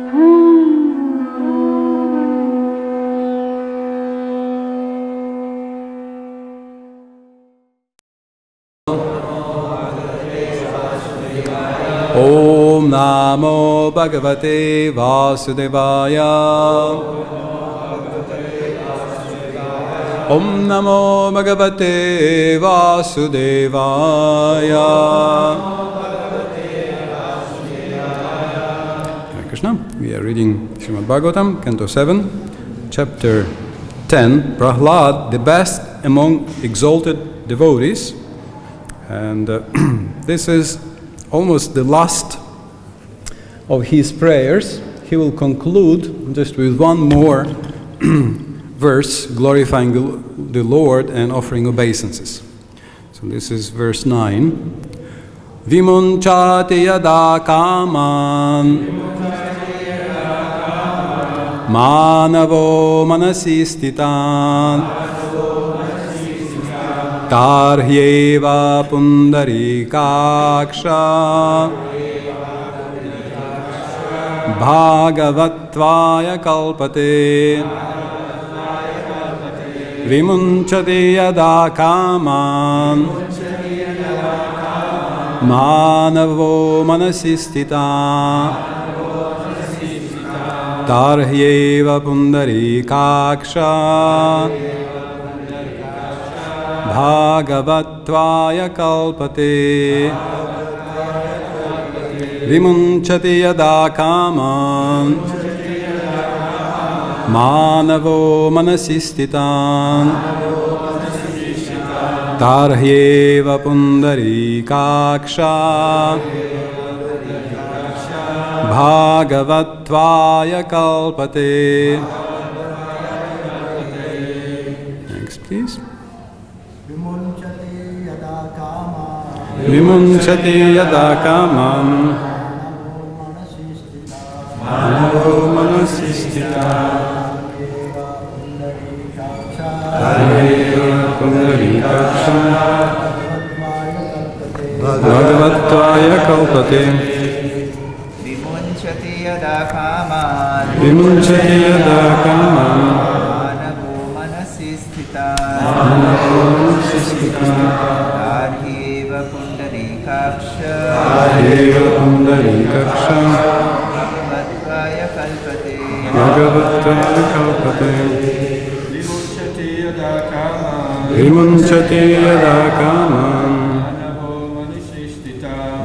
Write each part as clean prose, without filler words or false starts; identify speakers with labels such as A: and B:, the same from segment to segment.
A: Om Namo Bhagavate Vasudevaya. Om Namo Bhagavate Vasudevaya. Hare Krishna. We are reading Srimad Bhagavatam, Canto 7, Chapter 10, Prahlad, the best among exalted devotees. And this is almost the last of his prayers. He will conclude just with one more verse, glorifying the Lord and offering obeisances. So this is verse 9. Vimunchati yada kaman manavo manasi stitan Tarhyeva pundarikaksha Bhagavatvaya kalpate Vimunchati yada kaman Manavo manasistita Tarhyeva pundarikaksha Bhagavatvaya kalpate Vimunchati yada kaman Manavo manasistitan Tarhyeva pundarikaksha Bhagavatvaya kalpate. Next please. Vimunchati yada kaman Manavo manasistita Tarhyeva pundarikaksha Bhagavatvaya kalpate
B: Vimunchati yada kaman
A: Vimunchati yada kaman
B: Manavo manasistita Tarhyeva pundarikaksha Bhagavatvaya kalpate
A: Vimunchati yada kaman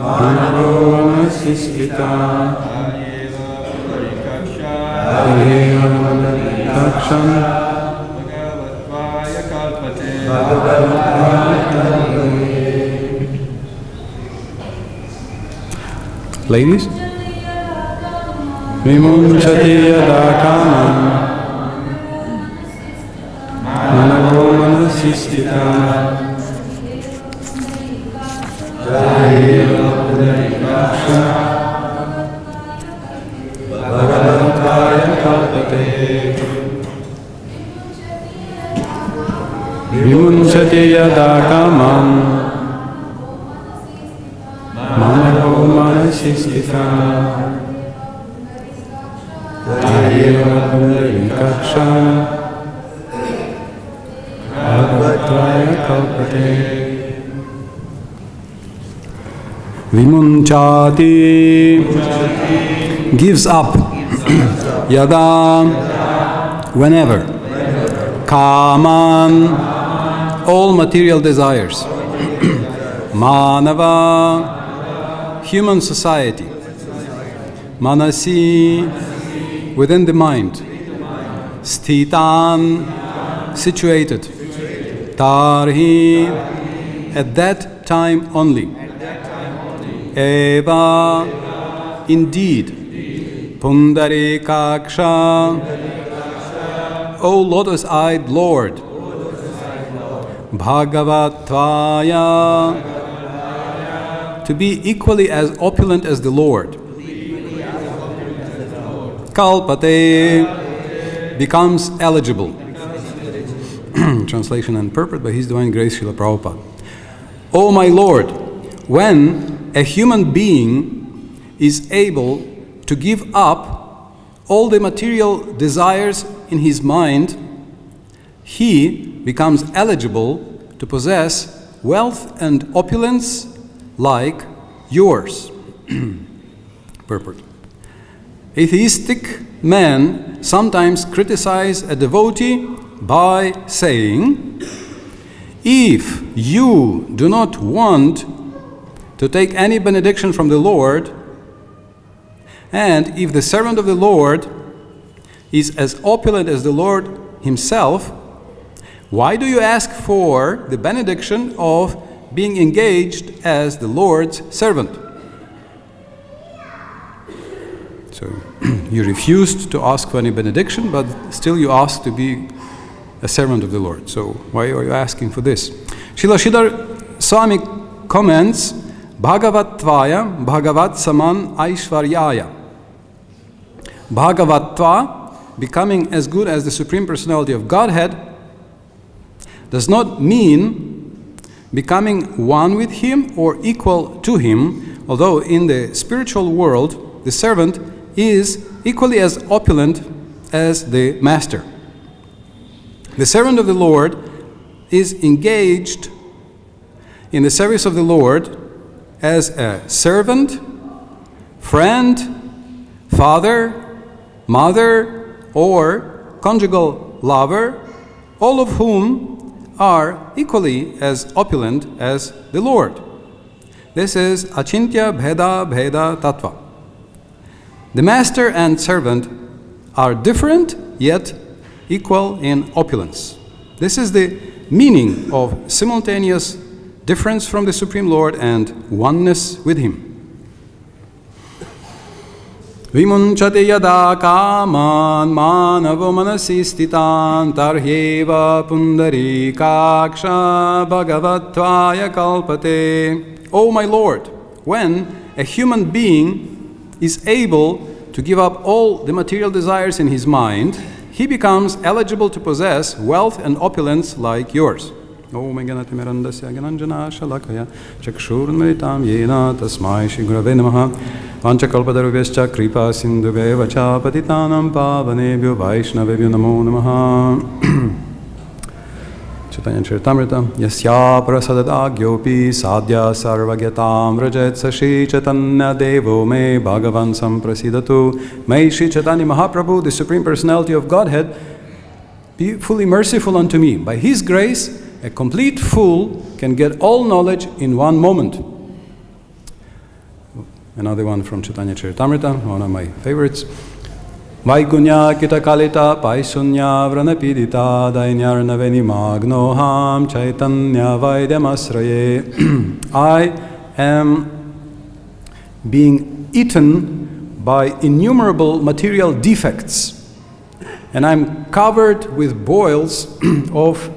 A: Manavo manasistita Tarhyeva pundarikaksha Bhagavatvaya kalpate. Ladies, Vimunchati yada kaman Manavo manasistita Tarhyeva pundarikaksha Bhagavatvaya kalpate. Vimunchati yada kaman Manavo manasistita Tarhyeva pundarikaksha Bhagavatvaya kalpate. Vimunchati gives up yada whenever kaman all material desires manava human society manasi within the mind sthitan situated tarhi at that time only eva indeed pundarikaksha O lotus-eyed Lord, Bhagavatvaya, to be equally as opulent as the Lord. Kalpate becomes eligible. Translation and purport by His Divine Grace Srila Prabhupada. O my Lord, when a human being is able to give up all the material desires in his mind, he becomes eligible to possess wealth and opulence like yours. Purport. Atheistic men sometimes criticize a devotee by saying, if you do not want to take any benediction from the Lord, and if the servant of the Lord is as opulent as the Lord himself, why do you ask for the benediction of being engaged as the Lord's servant? So you refused to ask for any benediction, but still you asked to be a servant of the Lord. So why are you asking for this? Srila Sridhar Swami comments, Bhagavattvaya Bhagavat Saman Aishvaryaya. Bhagavatva, becoming as good as the Supreme Personality of Godhead, does not mean becoming one with Him or equal to Him, although in the spiritual world, the servant is equally as opulent as the master. The servant of the Lord is engaged in the service of the Lord as a servant, friend, father, mother, or conjugal lover, all of whom are equally as opulent as the Lord. This is Achintya Bheda Bheda Tattva. The master and servant are different, yet equal in opulence. This is the meaning of simultaneous difference from the Supreme Lord and oneness with Him. Vimunchate yada kaman manavo manasi stitan tarhyeva pundarikaksha bhagavatvaya kalpate. O my Lord, when a human being is able to give up all the material desires in his mind, he becomes eligible to possess wealth and opulence like yours. Om Ganati Mirandasya Gananjana Shalakaya Chakshurmritam Yena Tasmai Shigrave Namaha Vanchakalpadarubhyascha Kripa Sindhubheva Cha Patitanam Pavanebhyo Vaishnavebhyo Namo Namaha. Chaitanya Charitamrita Yasya Prasadadagyopi Sadhya Sarvagyatam Vrajet Sashi Chaitanya Devo Me Bhagavan Samprasidatu. May Shri Chaitanya Mahaprabhu, the Supreme Personality of Godhead, be fully merciful unto me. By His grace, a complete fool can get all knowledge in one moment. Another one from Chaitanya Charitamrita, one of my favorites. Vaikunya kita kalita paisunya vranapidita dainyarnaveni magnoham chaitanya vaidyamasraye. I am being eaten by innumerable material defects, and I'm covered with boils of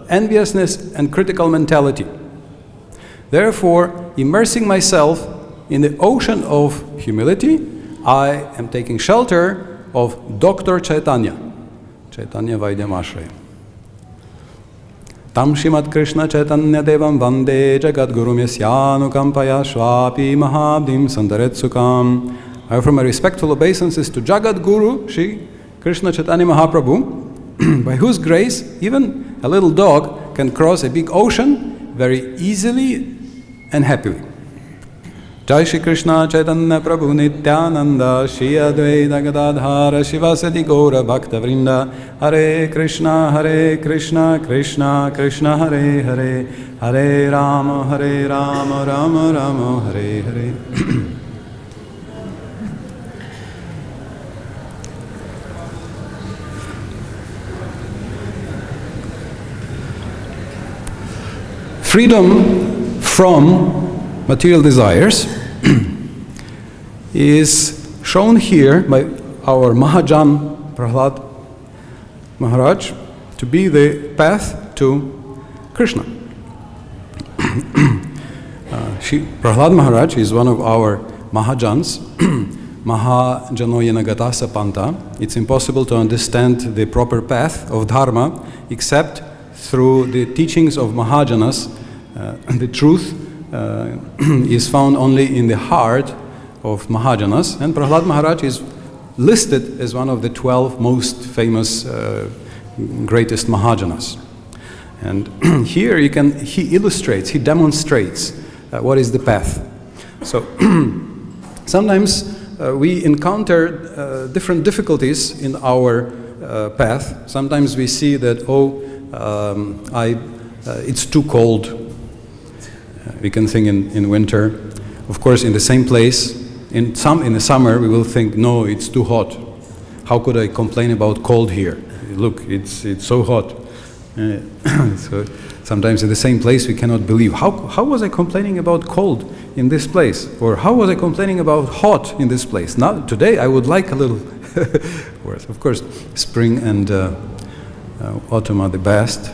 A: enviousness and critical mentality. Therefore, immersing myself in the ocean of humility, I am taking shelter of Dr. Chaitanya, Chaitanya Vaidyamashraya. Tam Shrimad Krishna Chaitanya Devam Vande Jagat Gurum Yasyanukampaya Shvapi Mahabdim Sandaretsukam. I offer my respectful obeisances to Jagat Guru, Shri Krishna Chaitanya Mahaprabhu, by whose grace even a little dog can cross a big ocean very easily and happily. Jai Shri Krishna Chaitanya Prabhu Nityananda Shri Advaita Gadadhara Shivasati Gaura Bhakta Vrinda. Hare Krishna Krishna Krishna Hare Hare, Hare Rama Rama Rama Hare Hare. Freedom from material desires is shown here by our Mahajan Prahlad Maharaj to be the path to Krishna. Prahlad Maharaj is one of our Mahajans, Mahajanoyena Gatasa Panta. It's impossible to understand the proper path of Dharma except through the teachings of Mahajanas. The truth is found only in the heart of Mahajanas, and Prahlad Maharaj is listed as one of the 12 most famous, greatest Mahajanas. And here he illustrates, he demonstrates what is the path. So sometimes we encounter different difficulties in our path. Sometimes we see that, it's too cold. We can think in winter. Of course, in the same place, in the summer, we will think, no, it's too hot. How could I complain about cold here? Look, it's so hot. So sometimes in the same place, we cannot believe. How was I complaining about cold in this place? Or how was I complaining about hot in this place? Now, today, I would like a little worse. Of course, spring and autumn are the best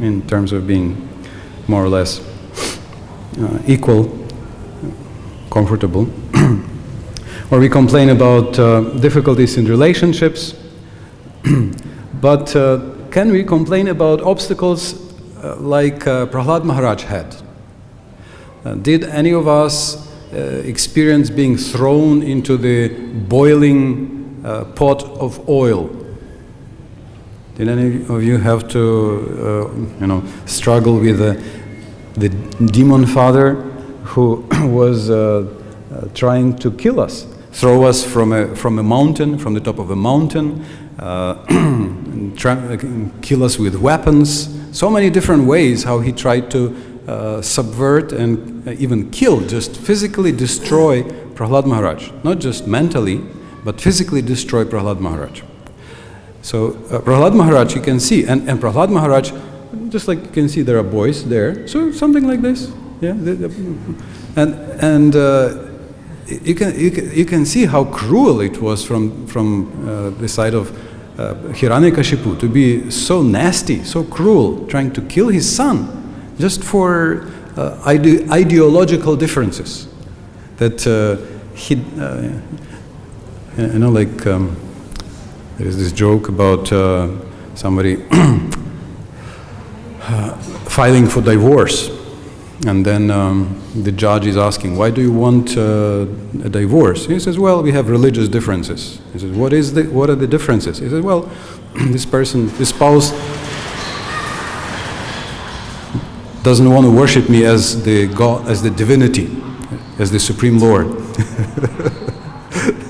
A: in terms of being more or less equal, comfortable. Or we complain about difficulties in relationships. But can we complain about obstacles like Prahlad Maharaj had? Did any of us experience being thrown into the boiling pot of oil? Did any of you have to, struggle with the demon father who was trying to kill us, throw us from a mountain, from the top of a mountain, kill us with weapons? So many different ways how he tried to subvert and even kill, just physically destroy Prahlad Maharaj. Not just mentally, but physically destroy Prahlad Maharaj. So Prahlad Maharaj, you can see, and Prahlad Maharaj, just like you can see, there are boys there. So something like this, yeah. And you can see how cruel it was from the side of Hiranyakashipu to be so nasty, so cruel, trying to kill his son, just for ideological differences. That there is this joke about somebody filing for divorce, and then the judge is asking, why do you want a divorce? He says, well, we have religious differences. He says, what are the differences? He says, well, this spouse doesn't want to worship me as the God, as the divinity, as the Supreme Lord.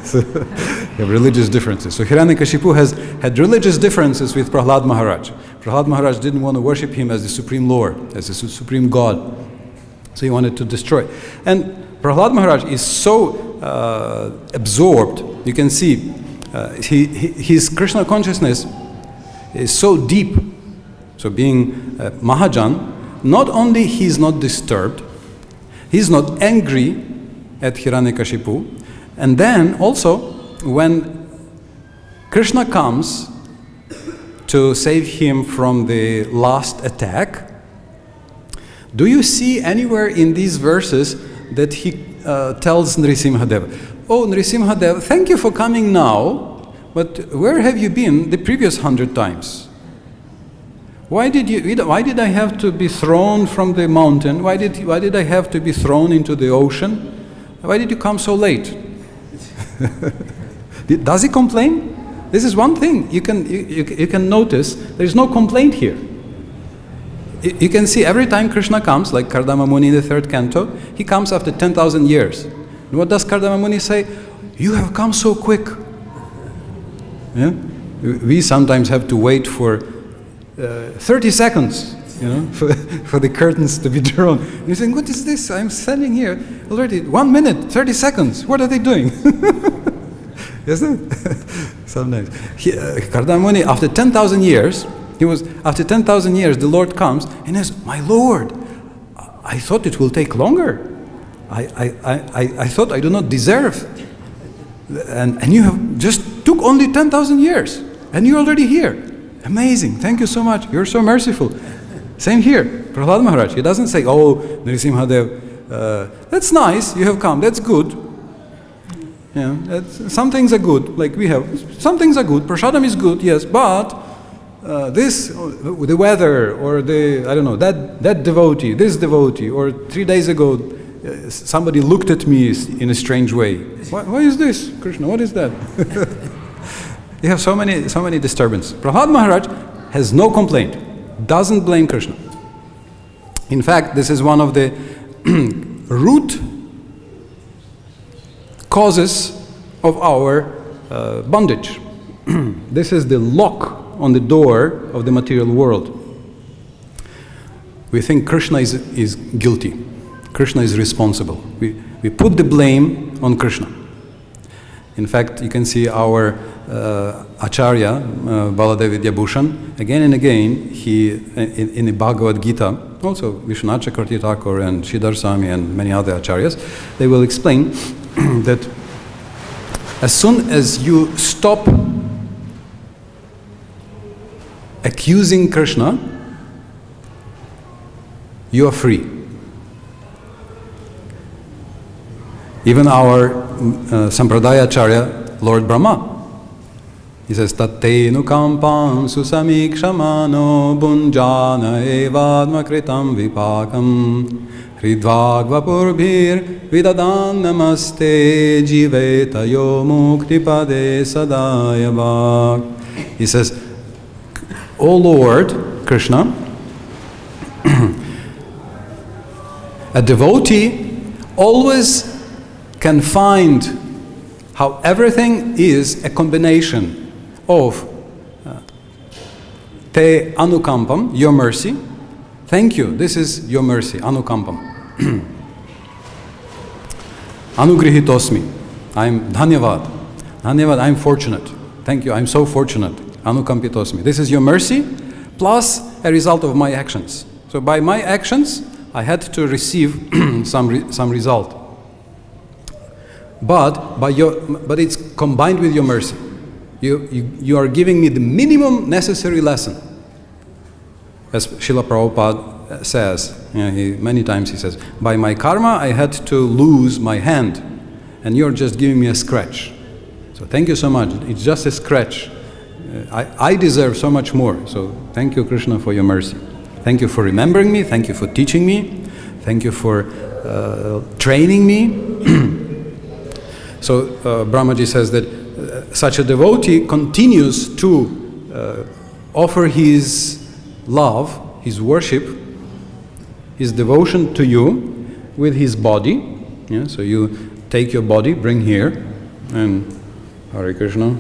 A: So, we have religious differences. So Hiranyakashipu had religious differences with Prahlad Maharaj. Prahlad Maharaj didn't want to worship him as the Supreme Lord, as the Supreme God. So he wanted to destroy. And Prahlad Maharaj is so absorbed. You can see his Krishna consciousness is so deep. So being Mahajan, not only he's not disturbed, he's not angry at Hiranyakashipu, and then also when Krishna comes to save him from the last attack, do you see anywhere in these verses that he tells Nrisimhadev, oh Nrisimhadev, thank you for coming now, but where have you been the previous 100 times? Why did I have to be thrown from the mountain? Why did I have to be thrown into the ocean? Why did you come so late? Does he complain? This is one thing you can notice. There is no complaint here. You can see every time Krishna comes, like Kardama Muni in the 3rd canto, he comes after 10,000 years. And what does Kardama Muni say? You have come so quick. Yeah? We sometimes have to wait for 30 seconds, for the curtains to be drawn. And you're saying, what is this? I'm standing here already 1 minute, 30 seconds. What are they doing? Isn't it? Sometimes. Kardama Muni, after 10,000 years, after 10,000 years, the Lord comes and says, my Lord, I thought it will take longer. I thought I do not deserve. And you have just took only 10,000 years, and you're already here. Amazing, thank you so much, you're so merciful. Same here, Prahlad Maharaj, he doesn't say, oh, Nrisimhadev, that's nice, you have come, that's good. Yeah, some things are good, like we have, some things are good, prasadam is good, yes, but the weather, or I don't know, that devotee, this devotee, or 3 days ago, somebody looked at me in a strange way. Why is this, Krishna? What is that? You have so many disturbances. Prahlad Maharaj has no complaint, doesn't blame Krishna. In fact, this is one of the root causes of our bondage. This is the lock on the door of the material world. We think Krishna is guilty. Krishna is responsible. We put the blame on Krishna. In fact, you can see our Acharya, Baladev Vidyabhushan, again and again, he in the Bhagavad-Gita, also Vishwanath Chakravarti Thakur and Sridhar Swami and many other Acharyas, they will explain that as soon as you stop accusing Krishna, you are free. Even our Sampradaya Acharya, Lord Brahma, he says, Tattenu kampam susamikshamano bunjana evadma kritam vipakam hridvagvapurbhir vidadan namaste jivetayo muktipade sadayavak. He says, O Lord Krishna, a devotee always can find how everything is a combination of te anukampam, your mercy. Thank you, this is your mercy, anukampam. Anugrihitosmi, I'm dhanyavad. Dhanyavad, I'm fortunate. Thank you, I'm so fortunate. Anukampitosmi. This is your mercy plus a result of my actions. So by my actions, I had to receive some result. But it's combined with your mercy. You are giving me the minimum necessary lesson. As Srila Prabhupada says, many times he says, by my karma I had to lose my hand, and you're just giving me a scratch. So thank you so much. It's just a scratch. I deserve so much more. So thank you, Krishna, for your mercy. Thank you for remembering me. Thank you for teaching me. Thank you for training me. So Brahmaji says that such a devotee continues to offer his love, his worship, his devotion to you with his body. Yeah? So you take your body, bring here, and Hare Krishna.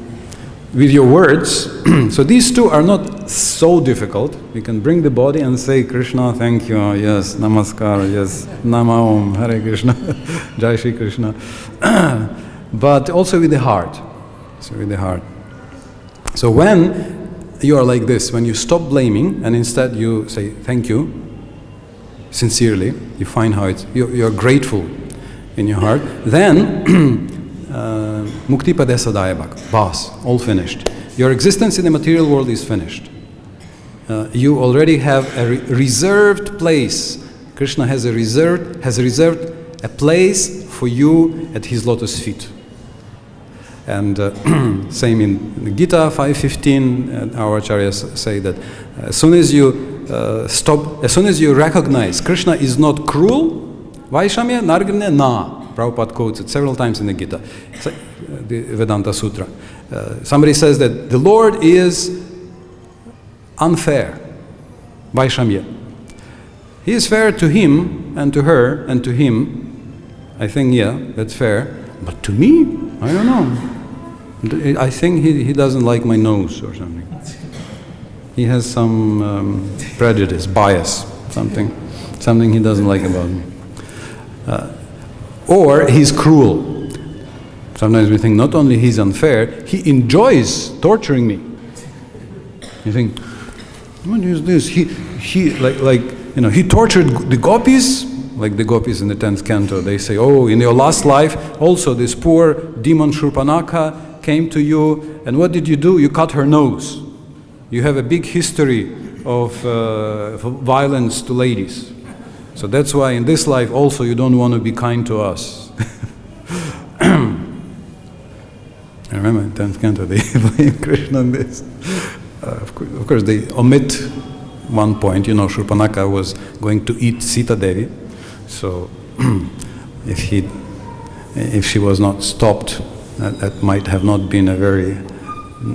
A: With your words, so these two are not so difficult. We can bring the body and say, Krishna, thank you, yes, namaskar, yes, nama om, Hare Krishna, Jai Shri Krishna. But also with the heart. So with the heart. So when you are like this, when you stop blaming and instead you say thank you, sincerely, you find how you're grateful in your heart, then Mukti Pade Sadayabhak, bas, all finished. Your existence in the material world is finished. You already have a reserved place. Krishna has reserved a place for you at his lotus feet. And same in the Gita 5.15, our acharyas say that as soon as you recognize Krishna is not cruel, Vaishamya Nargane Na. Prabhupada quotes it several times in the Gita, the Vedanta Sutra. Somebody says that the Lord is unfair, Vaishamya. He is fair to him and to her and to him. I think, yeah, that's fair. But to me, I don't know. I think he doesn't like my nose or something. He has some prejudice, bias, something he doesn't like about me. Or he's cruel. Sometimes we think not only he's unfair, he enjoys torturing me. You think, what is this? He he tortured the gopis, like the gopis in the 10th canto. They say, oh, in your last life, also this poor demon Shurpanakha came to you, and what did you do? You cut her nose. You have a big history of violence to ladies. So that's why in this life also you don't want to be kind to us. I remember in 10th canto they blame Krishna on this. Of course they omit one point. Shurpanakha was going to eat Sita Devi. So if she was not stopped, that might have not been a very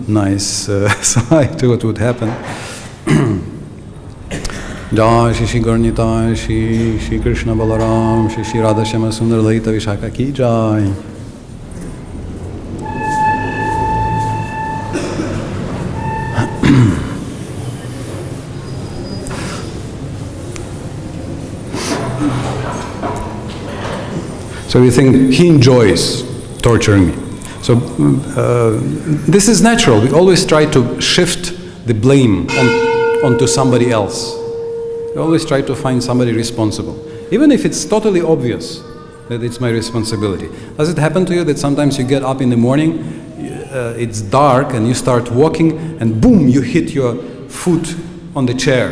A: nice sight to what would happen. Jai Shri Gaurnita, Shri Krishna Balaram, Shri Radha Shama Sundar Laita Vishaka Ki Jai. So we think he enjoys torturing me. So this is natural. We always try to shift the blame onto somebody else. We always try to find somebody responsible, even if it's totally obvious that it's my responsibility. Does it happen to you that sometimes you get up in the morning, it's dark, and you start walking, and boom, you hit your foot on the chair,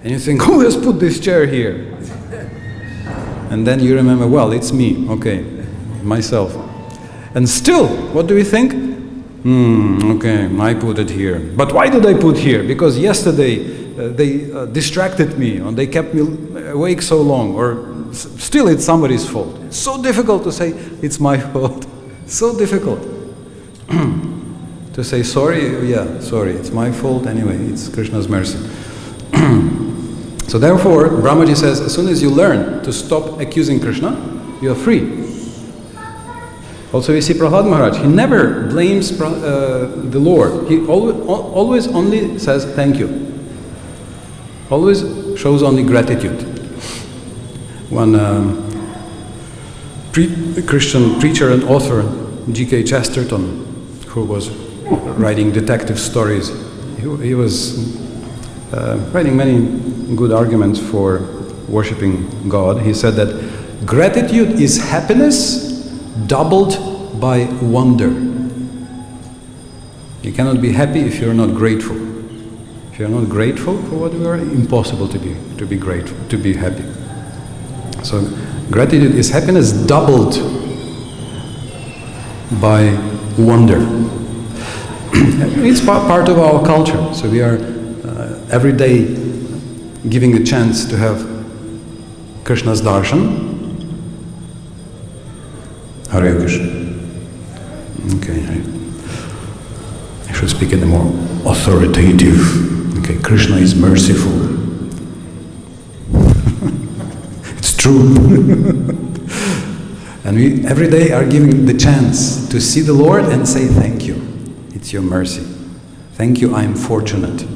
A: and you think, who has put this chair here? And then you remember, well, it's me, okay, myself. And still, what do we think? Okay, I put it here. But why did I put here? Because yesterday they distracted me, or they kept me awake so long, or still it's somebody's fault. It's so difficult to say, it's my fault. So difficult to say, sorry, yeah, sorry, it's my fault anyway, it's Krishna's mercy. So therefore, Brahmaji says, as soon as you learn to stop accusing Krishna, you are free. Also we see Prahlad Maharaj, he never blames the Lord. He always only says thank you. Always shows only gratitude. One Christian preacher and author, G.K. Chesterton, who was writing detective stories, he was writing many good arguments for worshipping God. He said that gratitude is happiness doubled by wonder. You cannot be happy if you're not grateful. If you're not grateful for what you are, impossible to be grateful, to be happy. So gratitude is happiness doubled by wonder. It's part of our culture. So we are every day giving a chance to have Krishna's darshan. Hare Krishna. Okay, I should speak in a more authoritative. Okay, Krishna is merciful. It's true. And we every day are giving the chance to see the Lord and say thank you. It's your mercy. Thank you, I am fortunate.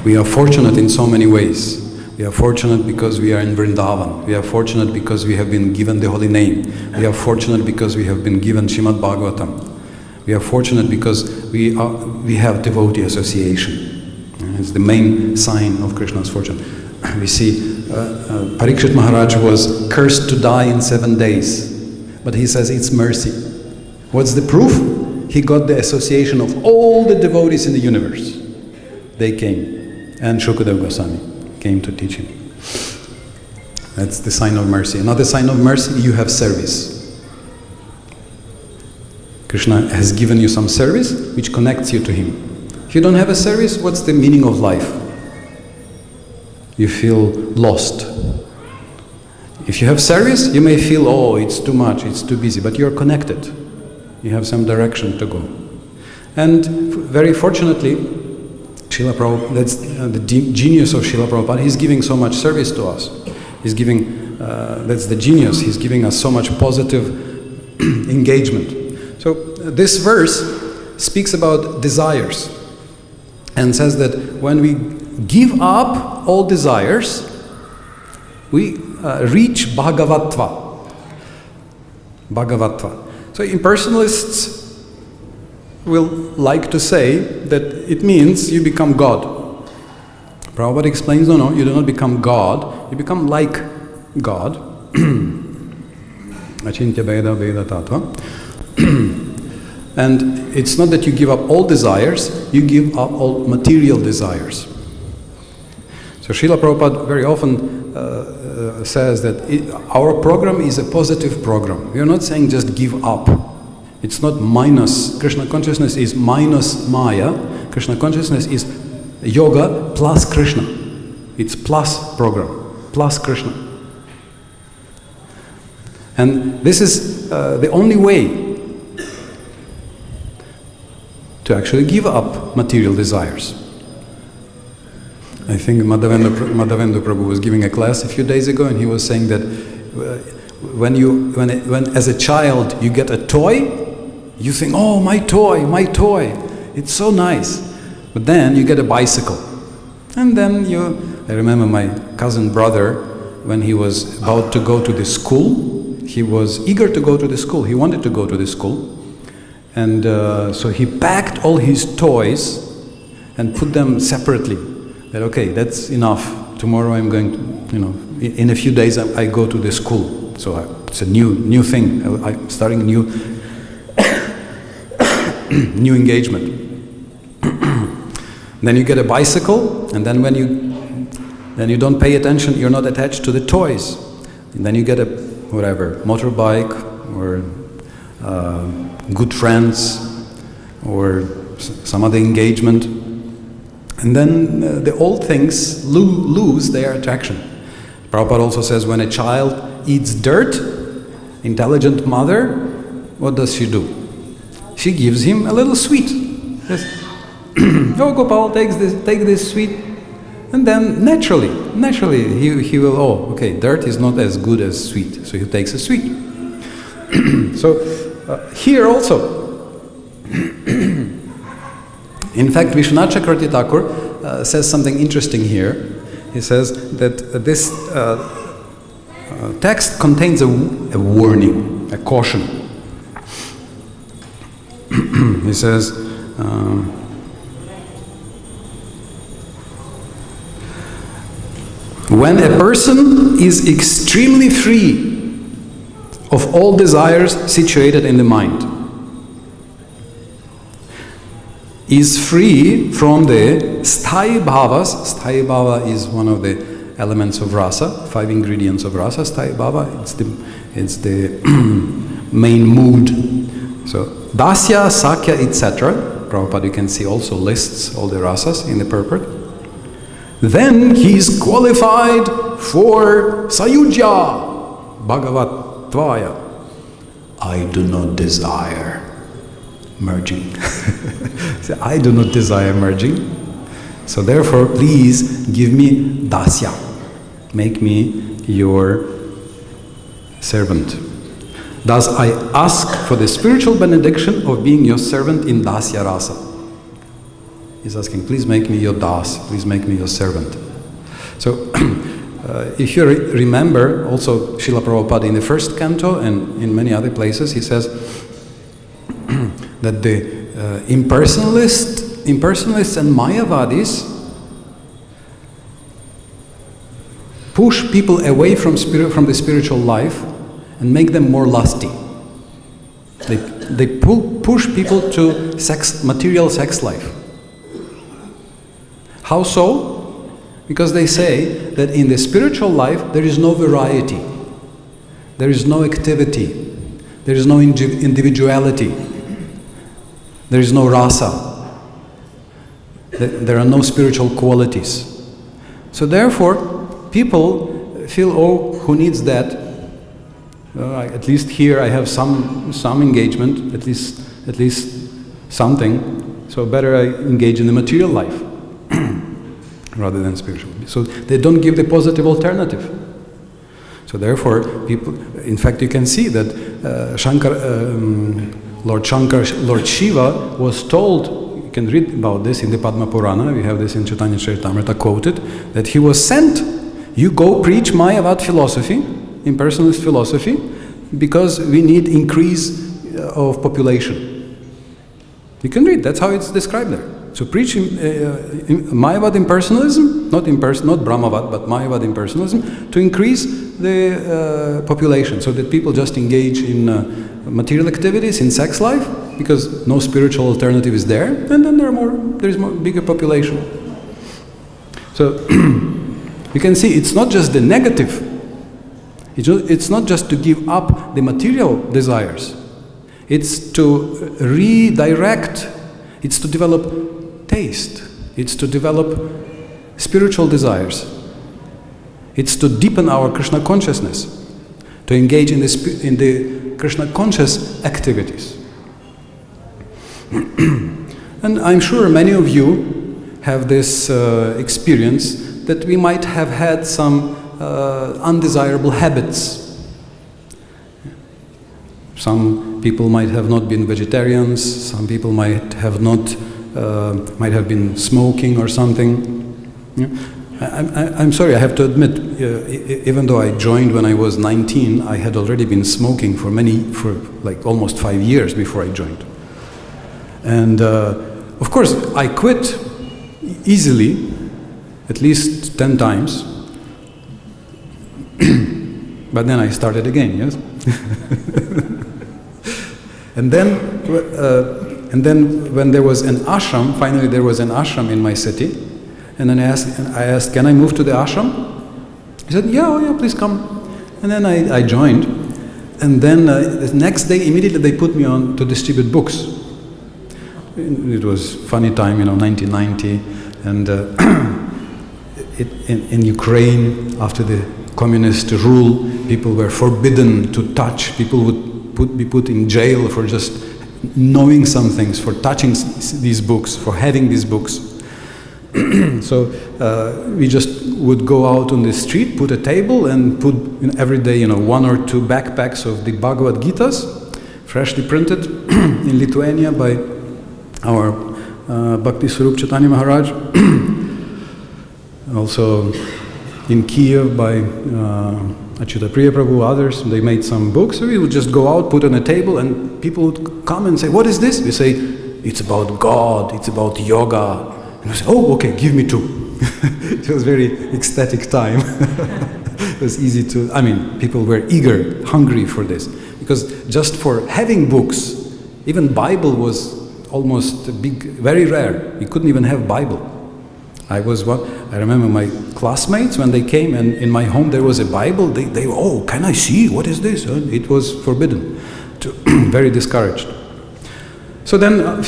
A: We are fortunate in so many ways. We are fortunate because we are in Vrindavan. We are fortunate because we have been given the holy name. We are fortunate because we have been given Srimad Bhagavatam. We are fortunate because we have devotee association. It's the main sign of Krishna's fortune. We see Parikshit Maharaj was cursed to die in 7 days. But he says it's mercy. What's the proof? He got the association of all the devotees in the universe. They came. And Shukadeva Goswami came to teach him. That's the sign of mercy. Another sign of mercy, you have service. Krishna has given you some service which connects you to him. If you don't have a service, what's the meaning of life? You feel lost. If you have service, you may feel, oh, it's too much, it's too busy, but you're connected. You have some direction to go. And very fortunately, Srila Prabhupada, that's the genius of Srila Prabhupada. He's giving so much service to us. He's giving, that's the genius. He's giving us so much positive engagement. So this verse speaks about desires and says that when we give up all desires, we reach Bhagavatva. Bhagavatva. So impersonalists will like to say that it means you become God. Prabhupada explains, no, you do not become God, you become like God. Achintya Veda Veda Tattva. And it's not that you give up all desires, you give up all material desires. So Srila Prabhupada very often says that our program is a positive program. We are not saying just give up. It's not minus. Krishna consciousness is minus Maya. Krishna consciousness is yoga plus Krishna. It's plus program, plus Krishna. And this is the only way to actually give up material desires. I think Madhavendra Prabhu was giving a class a few days ago, and he was saying that when as a child you get a toy, you think, oh, my toy, it's so nice. But then you get a bicycle. And then I remember my cousin brother, when he was about to go to the school, he was eager to go to the school. He wanted to go to the school. And so he packed all his toys and put them separately. That, okay, that's enough. Tomorrow I'm going to, in a few days I go to the school. So it's a new thing. I'm starting a new new engagement. Then you get a bicycle, and then when you don't pay attention, you're not attached to the toys. And then you get a motorbike, or good friends, or some other engagement. And then the old things lose their attraction. Prabhupada also says, when a child eats dirt, intelligent mother, what does she do? She gives him a little sweet. Yes. Oh, Gopal, take this sweet. And then naturally, he will, oh, okay, dirt is not as good as sweet. So he takes a sweet. So here also, in fact, Vishwanath Chakravarti Thakur says something interesting here. He says that this text contains a warning, a caution. He says, when a person is extremely free of all desires situated in the mind, is free from the sthayi bhavas. Sthayi bhava is one of the elements of rasa, 5 ingredients of rasa. Sthayi bhava, it's the main mood. So dasya, sakya, etc. Prabhupada, you can see, also lists all the rasas in the purport. Then he is qualified for sayujya, bhagavat-tvaya. I do not desire merging. So I do not desire merging. So therefore, please give me dasya. Make me your servant. Thus I ask for the spiritual benediction of being your servant in dasya rasa. He's asking, please make me your das, please make me your servant. So, if you remember, also Srila Prabhupada in the first canto and in many other places, he says that the impersonalists and Mayavadis push people away from the spiritual life and make them more lusty. They push people to material sex life. How so? Because they say that in the spiritual life there is no variety, there is no activity, there is no individuality, there is no rasa, there are no spiritual qualities. So therefore, people feel, oh, who needs that? At least here I have some engagement, at least something. So better I engage in the material life rather than spiritual. So they don't give the positive alternative. So therefore, people, in fact, you can see that Lord Shiva was told, you can read about this in the Padma Purana, we have this in Chaitanya Charitamrita quoted, that he was sent, you go preach Mayavad philosophy, impersonalist philosophy, because we need increase of population. You can read, that's how it's described there. So preach Mayavad impersonalism, not Brahmavad, but Mayavad impersonalism, to increase the population, so that people just engage in material activities, in sex life, because no spiritual alternative is there, and then there is more bigger population. So you can see it's not just the negative. It's not just to give up the material desires. It's to redirect. It's to develop taste. It's to develop spiritual desires. It's to deepen our Krishna consciousness. to engage in the Krishna conscious activities. And I'm sure many of you have this experience that we might have had some undesirable habits. Some people might have not been vegetarians, some people might have been smoking or something. Yeah. I'm sorry, I have to admit, even though I joined when I was 19, I had already been smoking for like almost 5 years before I joined. And of course, I quit easily, at least 10 times, but then I started again, yes? And then when there was an ashram, finally there was an ashram in my city, and then I asked, can I move to the ashram? He said, yeah, please come. And then I joined, and then the next day immediately they put me on to distribute books. It was funny time, 1990, and in Ukraine, after the communist rule, people were forbidden to touch. People would be put in jail for just knowing some things, for touching these books, for having these books. So we just would go out on the street, put a table, and put every day, 1 or 2 backpacks of the Bhagavad-Gitas, freshly printed in Lithuania by our Bhakti Swarup Chaitanya Maharaj, also in Kiev by Achyuta Priya Prabhu, others. They made some books. So we would just go out, put on a table, and people would come and say, what is this? We say, it's about God, it's about yoga. And we say, oh, okay, give me 2. It was very ecstatic time. It was easy to, people were eager, hungry for this. Because just for having books, even Bible was almost very rare. We couldn't even have Bible. I remember my classmates, when they came and in my home there was a Bible, they oh, can I see? What is this? It was forbidden, very discouraged. So then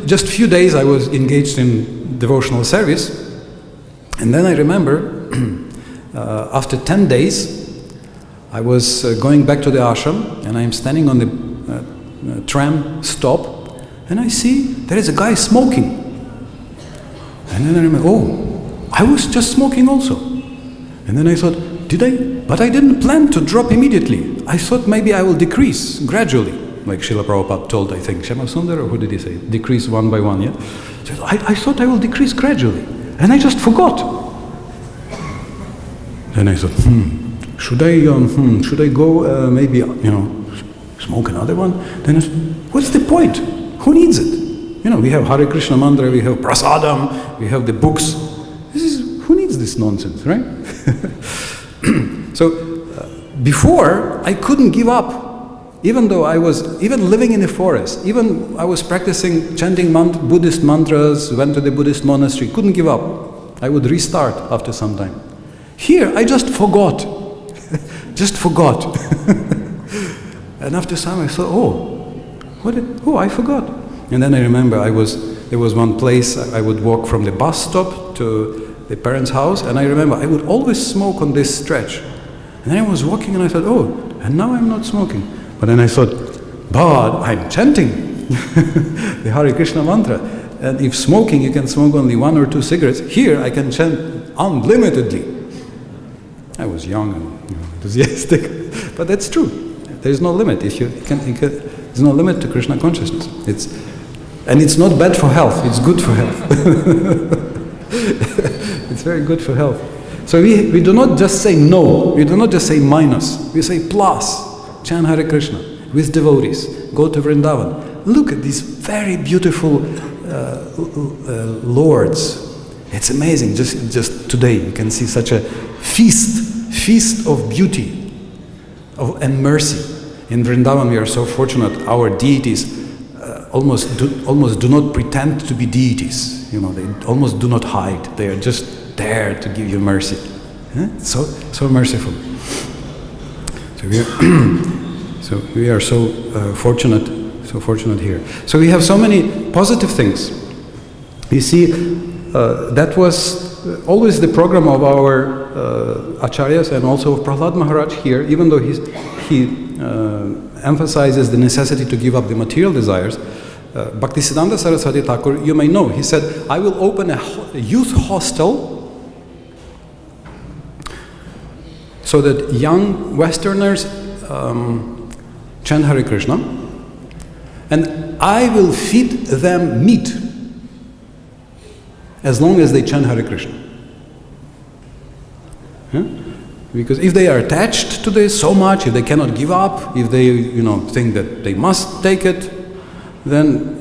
A: just few days I was engaged in devotional service, and then I remember after 10 days I was going back to the ashram, and I'm standing on the tram stop, and I see there is a guy smoking. And then I remember, oh, I was just smoking also. And then I thought, but I didn't plan to drop immediately. I thought maybe I will decrease gradually, like Srila Prabhupada told, I think, Shama Sundar, or who did he say? Decrease one by one, yeah? So I thought I will decrease gradually. And I just forgot. Then I thought, should I go maybe, smoke another one? Then I said, what's the point? Who needs it? We have Hare Krishna mantra, we have prasadam, we have the books. Who needs this nonsense, right? So before, I couldn't give up, even though I was living in the forest, even I was practicing chanting Buddhist mantras, went to the Buddhist monastery, couldn't give up. I would restart after some time. Here, I just forgot. Just forgot. And after some, I thought, I forgot. And then I remember there was one place I would walk from the bus stop to the parents' house, and I remember I would always smoke on this stretch. And then I was walking and I thought, and now I'm not smoking. But then I thought, but I'm chanting the Hare Krishna mantra. And if smoking, you can smoke only 1 or 2 cigarettes. Here I can chant unlimitedly. I was young and enthusiastic, but that's true. There is no limit. There's no limit to Krishna consciousness. And it's not bad for health, it's good for health. It's very good for health. So we do not just say no, we do not just say minus, we say plus. Chant Hare Krishna with devotees, go to Vrindavan. Look at these very beautiful lords. It's amazing, just today you can see such a feast of beauty and mercy. In Vrindavan we are so fortunate, our deities almost do not pretend to be deities. They almost do not hide. They are just there to give you mercy. So merciful. So we are so fortunate here. So we have so many positive things. You see, that was always the program of our acharyas and also of Prahlad Maharaj here, even though he emphasizes the necessity to give up the material desires. Bhaktisiddhanta Saraswati Thakur, you may know, he said, I will open a youth hostel so that young Westerners chant Hare Krishna, and I will feed them meat as long as they chant Hare Krishna. Huh? Because if they are attached to this so much, if they cannot give up, if they think that they must take it, then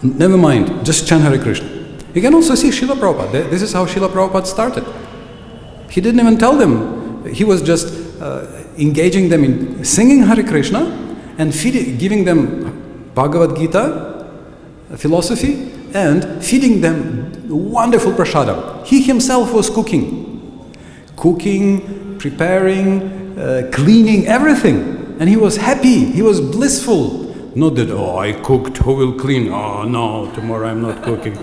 A: never mind, just chant Hare Krishna. You can also see Srila Prabhupada. This is how Srila Prabhupada started. He didn't even tell them. He was just engaging them in singing Hare Krishna and giving them Bhagavad-Gita philosophy and feeding them wonderful prasadam. He himself was cooking, preparing, cleaning, everything. And he was happy, he was blissful. Not that, I cooked, who will clean? Oh no, tomorrow I'm not cooking.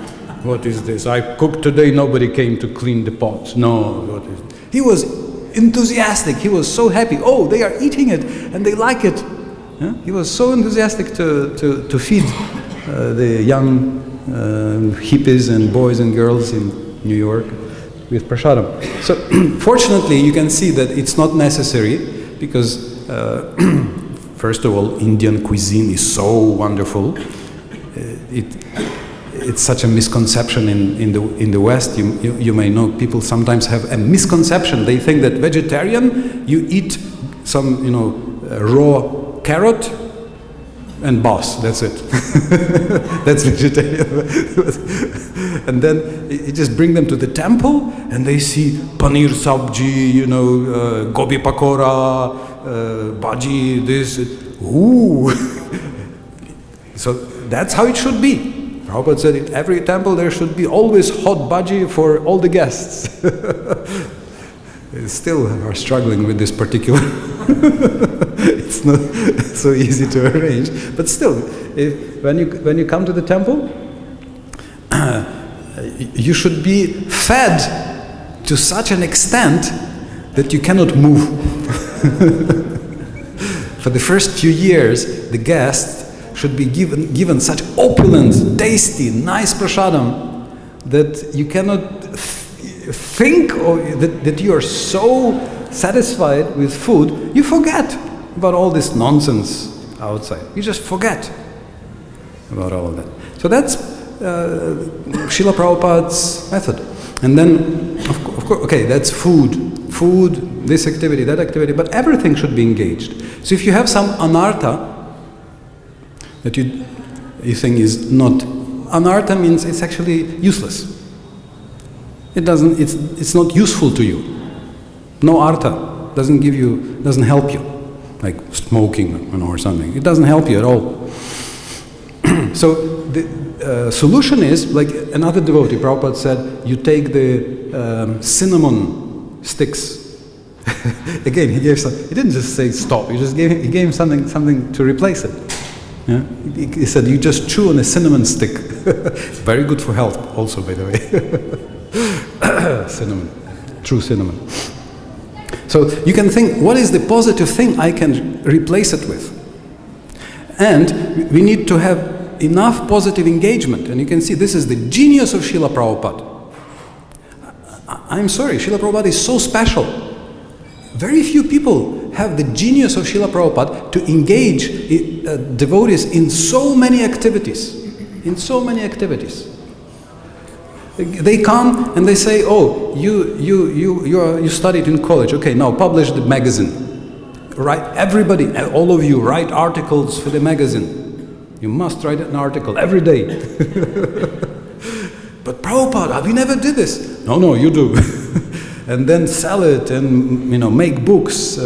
A: What is this? I cooked today, nobody came to clean the pots. No, what is it? He was enthusiastic, he was so happy. Oh, they are eating it and they like it. Yeah? He was so enthusiastic to feed the young hippies and boys and girls in New York with prasadam. So fortunately you can see that it's not necessary because first of all, Indian cuisine is so wonderful. It's such a misconception in the West. You may know people sometimes have a misconception. They think that vegetarian, you eat some raw carrot and bas, that's it. That's vegetarian. And then you just bring them to the temple and they see paneer sabji, gobi pakora, bhaji, this. Ooh! So that's how it should be. Prabhupada said in every temple there should be always hot bhaji for all the guests. They still are struggling with this particular. It's not so easy to arrange, but still, when you come to the temple, you should be fed to such an extent that you cannot move. For the first few years, the guests should be given such opulent, tasty, nice prasadam that you cannot think that you are so satisfied with food, you forget about all this nonsense outside. You just forget about all of that. So that's Srila Prabhupada's method. And then, of course, okay, that's food, this activity, that activity, but everything should be engaged. So if you have some anartha that you think is not, anartha means it's actually useless. It's not useful to you. No artha doesn't help you, like smoking or something. It doesn't help you at all. So the solution is, like another devotee, Prabhupada said, you take the cinnamon sticks. Again, he didn't just say stop. He gave him something to replace it. Yeah? He said you just chew on a cinnamon stick. Very good for health, also, by the way. Cinnamon, true cinnamon. So you can think, what is the positive thing I can replace it with? And we need to have enough positive engagement. And you can see this is the genius of Srila Prabhupada. I'm sorry, Srila Prabhupada is so special. Very few people have the genius of Srila Prabhupada to engage devotees in so many activities. They come and they say, oh, you studied in college. Okay, now publish the magazine. Write, everybody, all of you, write articles for the magazine. You must write an article every day. But Prabhupada, we never did this. No, you do. And then sell it and make books,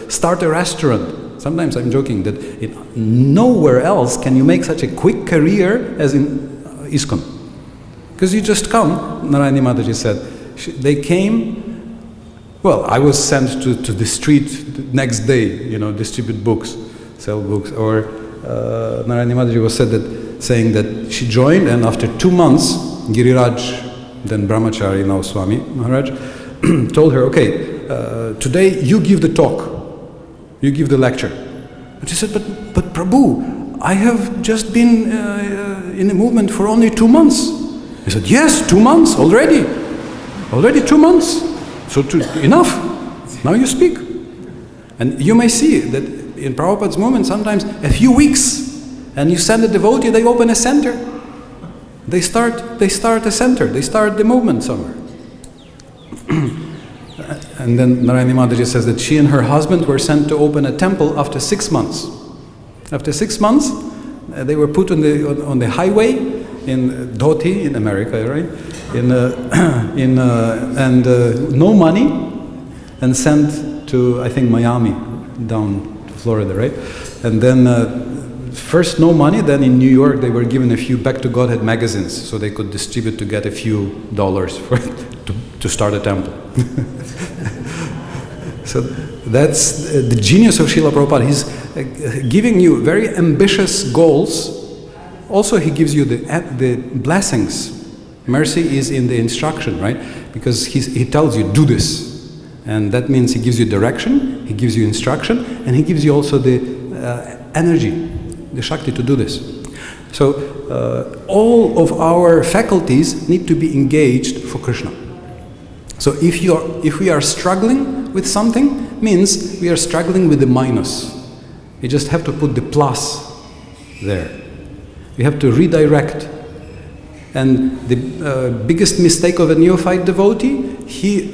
A: start a restaurant. Sometimes I'm joking that nowhere else can you make such a quick career as in ISKCON. Because you just come, Narayani Mataji said, they came, well, I was sent to the street the next day, distribute books, sell books, or Narayani Mataji was saying that she joined and after 2 months, Giriraj then Brahmachari, now Swami Maharaj, told her, okay, today you give the talk, you give the lecture. But she said, but Prabhu, I have just been in the movement for only 2 months. He said, yes, 2 months already 2 months. So enough, now you speak. And you may see that in Prabhupada's movement sometimes a few weeks, and you send a devotee, they open a center. They start a center, they start the movement somewhere. And then Narayani Mataji says that she and her husband were sent to open a temple after 6 months. After 6 months, they were put on the highway in Dhoti in America, right? And no money, and sent to, I think, Miami, down to Florida, right? And then first no money, then in New York they were given a few Back to Godhead magazines so they could distribute to get a few dollars for to start a temple. So that's the genius of Srila Prabhupada. He's giving you very ambitious goals. Also he gives you the blessings. Mercy is in the instruction, right? Because he tells you, do this. And that means he gives you direction, he gives you instruction, and he gives you also the energy, the Shakti to do this. So all of our faculties need to be engaged for Krishna. So if we are struggling with something, means we are struggling with the minus. You just have to put the plus there. We have to redirect. And the biggest mistake of a neophyte devotee, he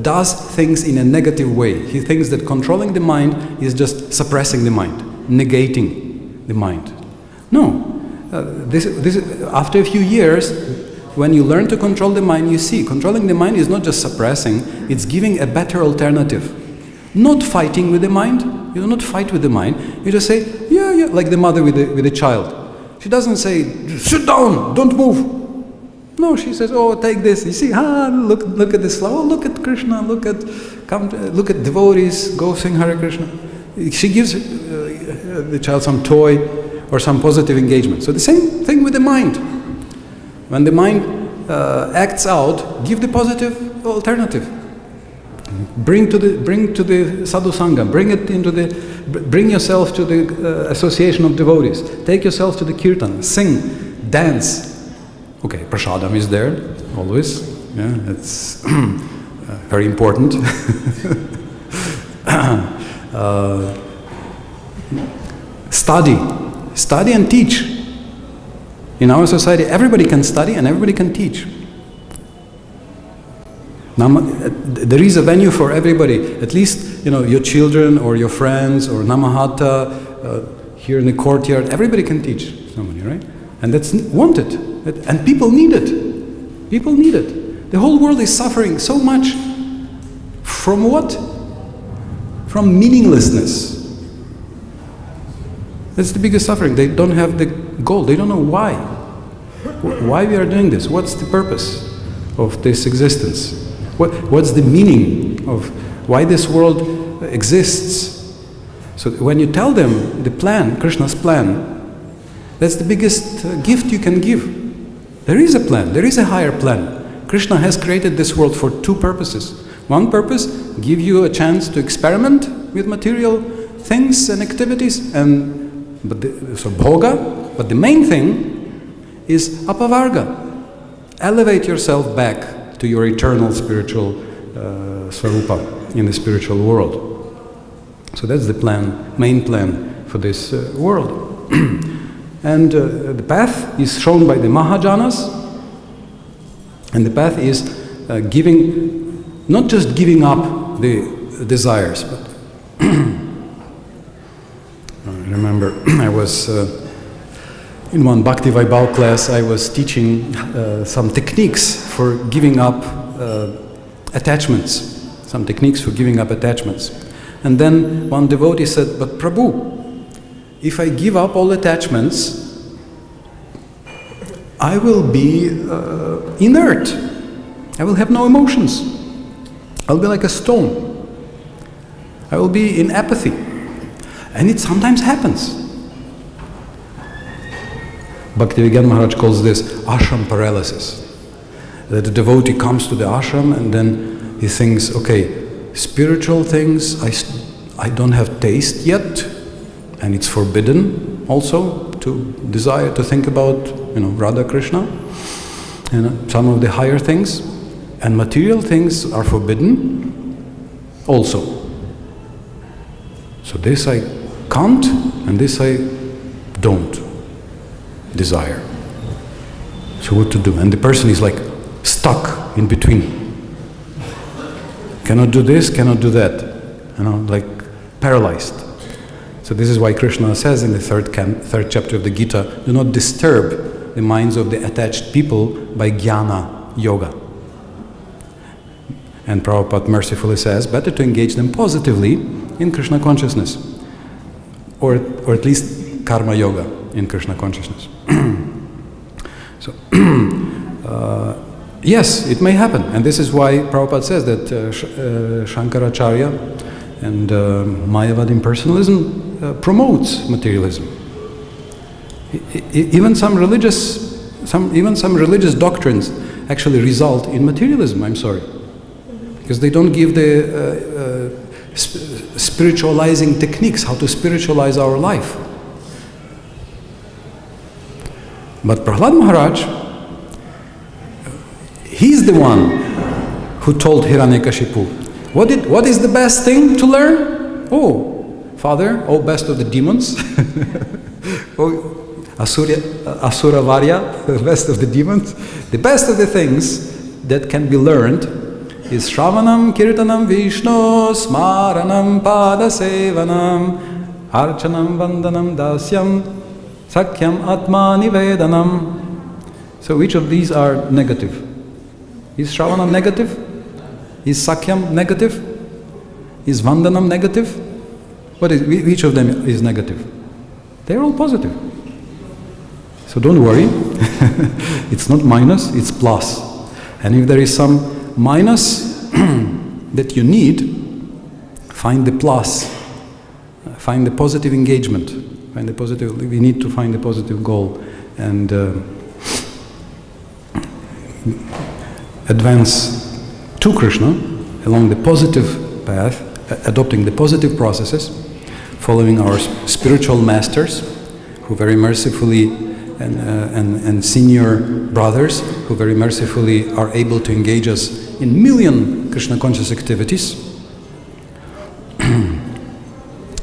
A: does things in a negative way. He thinks that controlling the mind is just suppressing the mind, negating the mind. No, this after a few years, when you learn to control the mind, you see controlling the mind is not just suppressing; it's giving a better alternative. Not fighting with the mind. You do not fight with the mind. You just say, yeah, like the mother with the child. She doesn't say, sit down, don't move. No, she says, oh, take this. You see, look at this flower, look at Krishna, look at devotees, go sing Hare Krishna. She gives the child some toy or some positive engagement. So the same thing with the mind. When the mind acts out, give the positive alternative. Bring to the sadhu sangha, bring yourself to the association of devotees. Take yourself to the kirtan, sing, dance. Okay, prasadam is there always. Yeah, it's very important. Study and teach. In our society, everybody can study and everybody can teach. There is a venue for everybody. At least, your children or your friends or Namahata here in the courtyard. Everybody can teach somebody, right? And that's wanted. And people need it. People need it. The whole world is suffering so much. From what? From meaninglessness. That's the biggest suffering. They don't have the goal. They don't know why. Why we are doing this? What's the purpose of this existence? What's the meaning of why this world exists? So when you tell them the plan, Krishna's plan, that's the biggest gift you can give. There is a plan, there is a higher plan. Krishna has created this world for two purposes. One purpose, give you a chance to experiment with material things and activities, so bhoga, but the main thing is apavarga. Elevate yourself back to your eternal spiritual swarupa in the spiritual world. So that's the plan, main plan for this world. And the path is shown by the Mahajanas, and the path is not just giving up the desires, but I remember I was in one Bhakti Vaibhav class, I was teaching some techniques for giving up attachments. Some techniques for giving up attachments. And then one devotee said, but Prabhu, if I give up all attachments, I will be inert. I will have no emotions. I'll be like a stone. I will be in apathy. And it sometimes happens. Bhakti-yoga Maharaj calls this ashram paralysis. that the devotee comes to the ashram and then he thinks, okay, spiritual things I don't have taste yet, and it's forbidden also to desire to think about, Radha Krishna, some of the higher things, and material things are forbidden also. So this I can't, and this I don't desire. So what to do? And the person is like stuck in between. Cannot do this, cannot do that. Like paralyzed. So this is why Krishna says in the third chapter of the Gita, do not disturb the minds of the attached people by jnana yoga. And Prabhupada mercifully says, better to engage them positively in Krishna consciousness. Or at least karma yoga in Krishna consciousness. So, yes, it may happen. And this is why Prabhupada says that Shankaracharya and Mayavad impersonalism promotes materialism. Even some religious doctrines actually result in materialism, I'm sorry. Because they don't give the spiritualizing techniques, how to spiritualize our life. But Prahlad Maharaj, he's the one who told Hiranyakashipu, what is the best thing to learn? Oh, Father, best of the demons. Asura Varya, the best of the demons. The best of the things that can be learned is Shravanam, Kirtanam, Vishnu, Smaranam, Padasevanam, Archanam, Vandanam, Dasyam, Sakyam, Atma, Nivedanam. So which of these are negative? Is Shravanam negative? Is Sakyam negative? Is Vandanam negative? Which of them is negative? They're all positive. So don't worry. It's not minus, it's plus. And if there is some minus that you need, find the plus. Find the positive engagement. We need to find the positive goal and advance to Krishna along the positive path, adopting the positive processes, following our spiritual masters who very mercifully and senior brothers who very mercifully are able to engage us in million Krishna conscious activities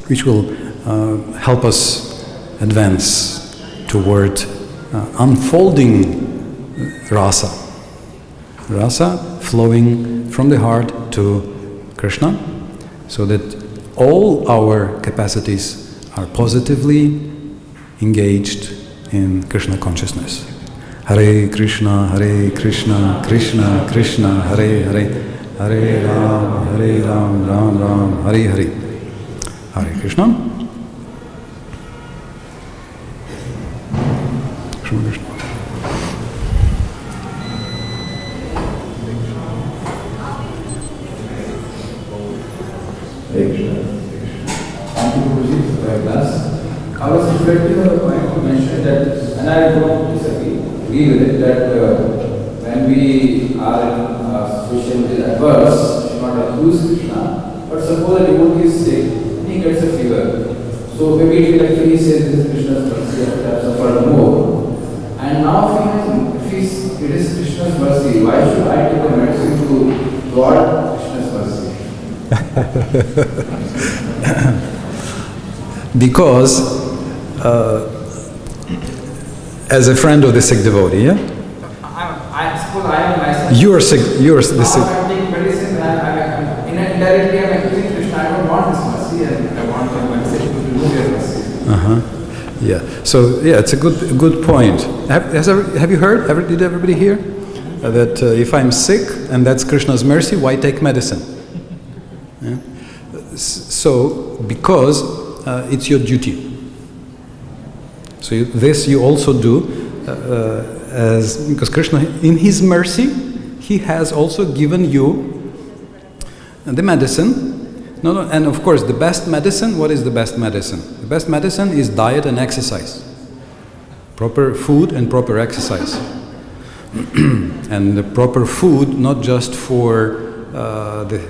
A: which will help us advance toward unfolding rasa flowing from the heart to Krishna, so that all our capacities are positively engaged in Krishna consciousness. Hare Krishna, Krishna Krishna, Hare Hare, Hare Ram, Ram Ram, Hare Hare. Hare Krishna. Krishna Krishna.
C: I was reflecting on the point you mentioned that, and I don't agree with it, that when we are in a situation which is adverse, we should not accuse Krishna, but suppose a devotee is sick, he gets a fever. So maybe he will actually say this is Krishna's mercy, I have suffered more. And now if it is Krishna's mercy, why should I take a medicine to God Krishna's mercy?
A: Because as a friend of the sick devotee, yeah?
C: I suppose I am myself.
A: You are sick. You are the sick.
C: I'm taking medicine and indirectly I'm accusing Krishna. I don't want this mercy and I want my medicine to remove your mercy.
A: Yeah. So yeah, it's a good point. Have you heard? Did everybody hear that if I'm sick and that's Krishna's mercy, why take medicine? Yeah? So because it's your duty. So this you also do because Krishna, in His mercy, He has also given you the medicine. No, and of course, the best medicine. What is the best medicine? The best medicine is diet and exercise. Proper food and proper exercise. And the proper food, not just for the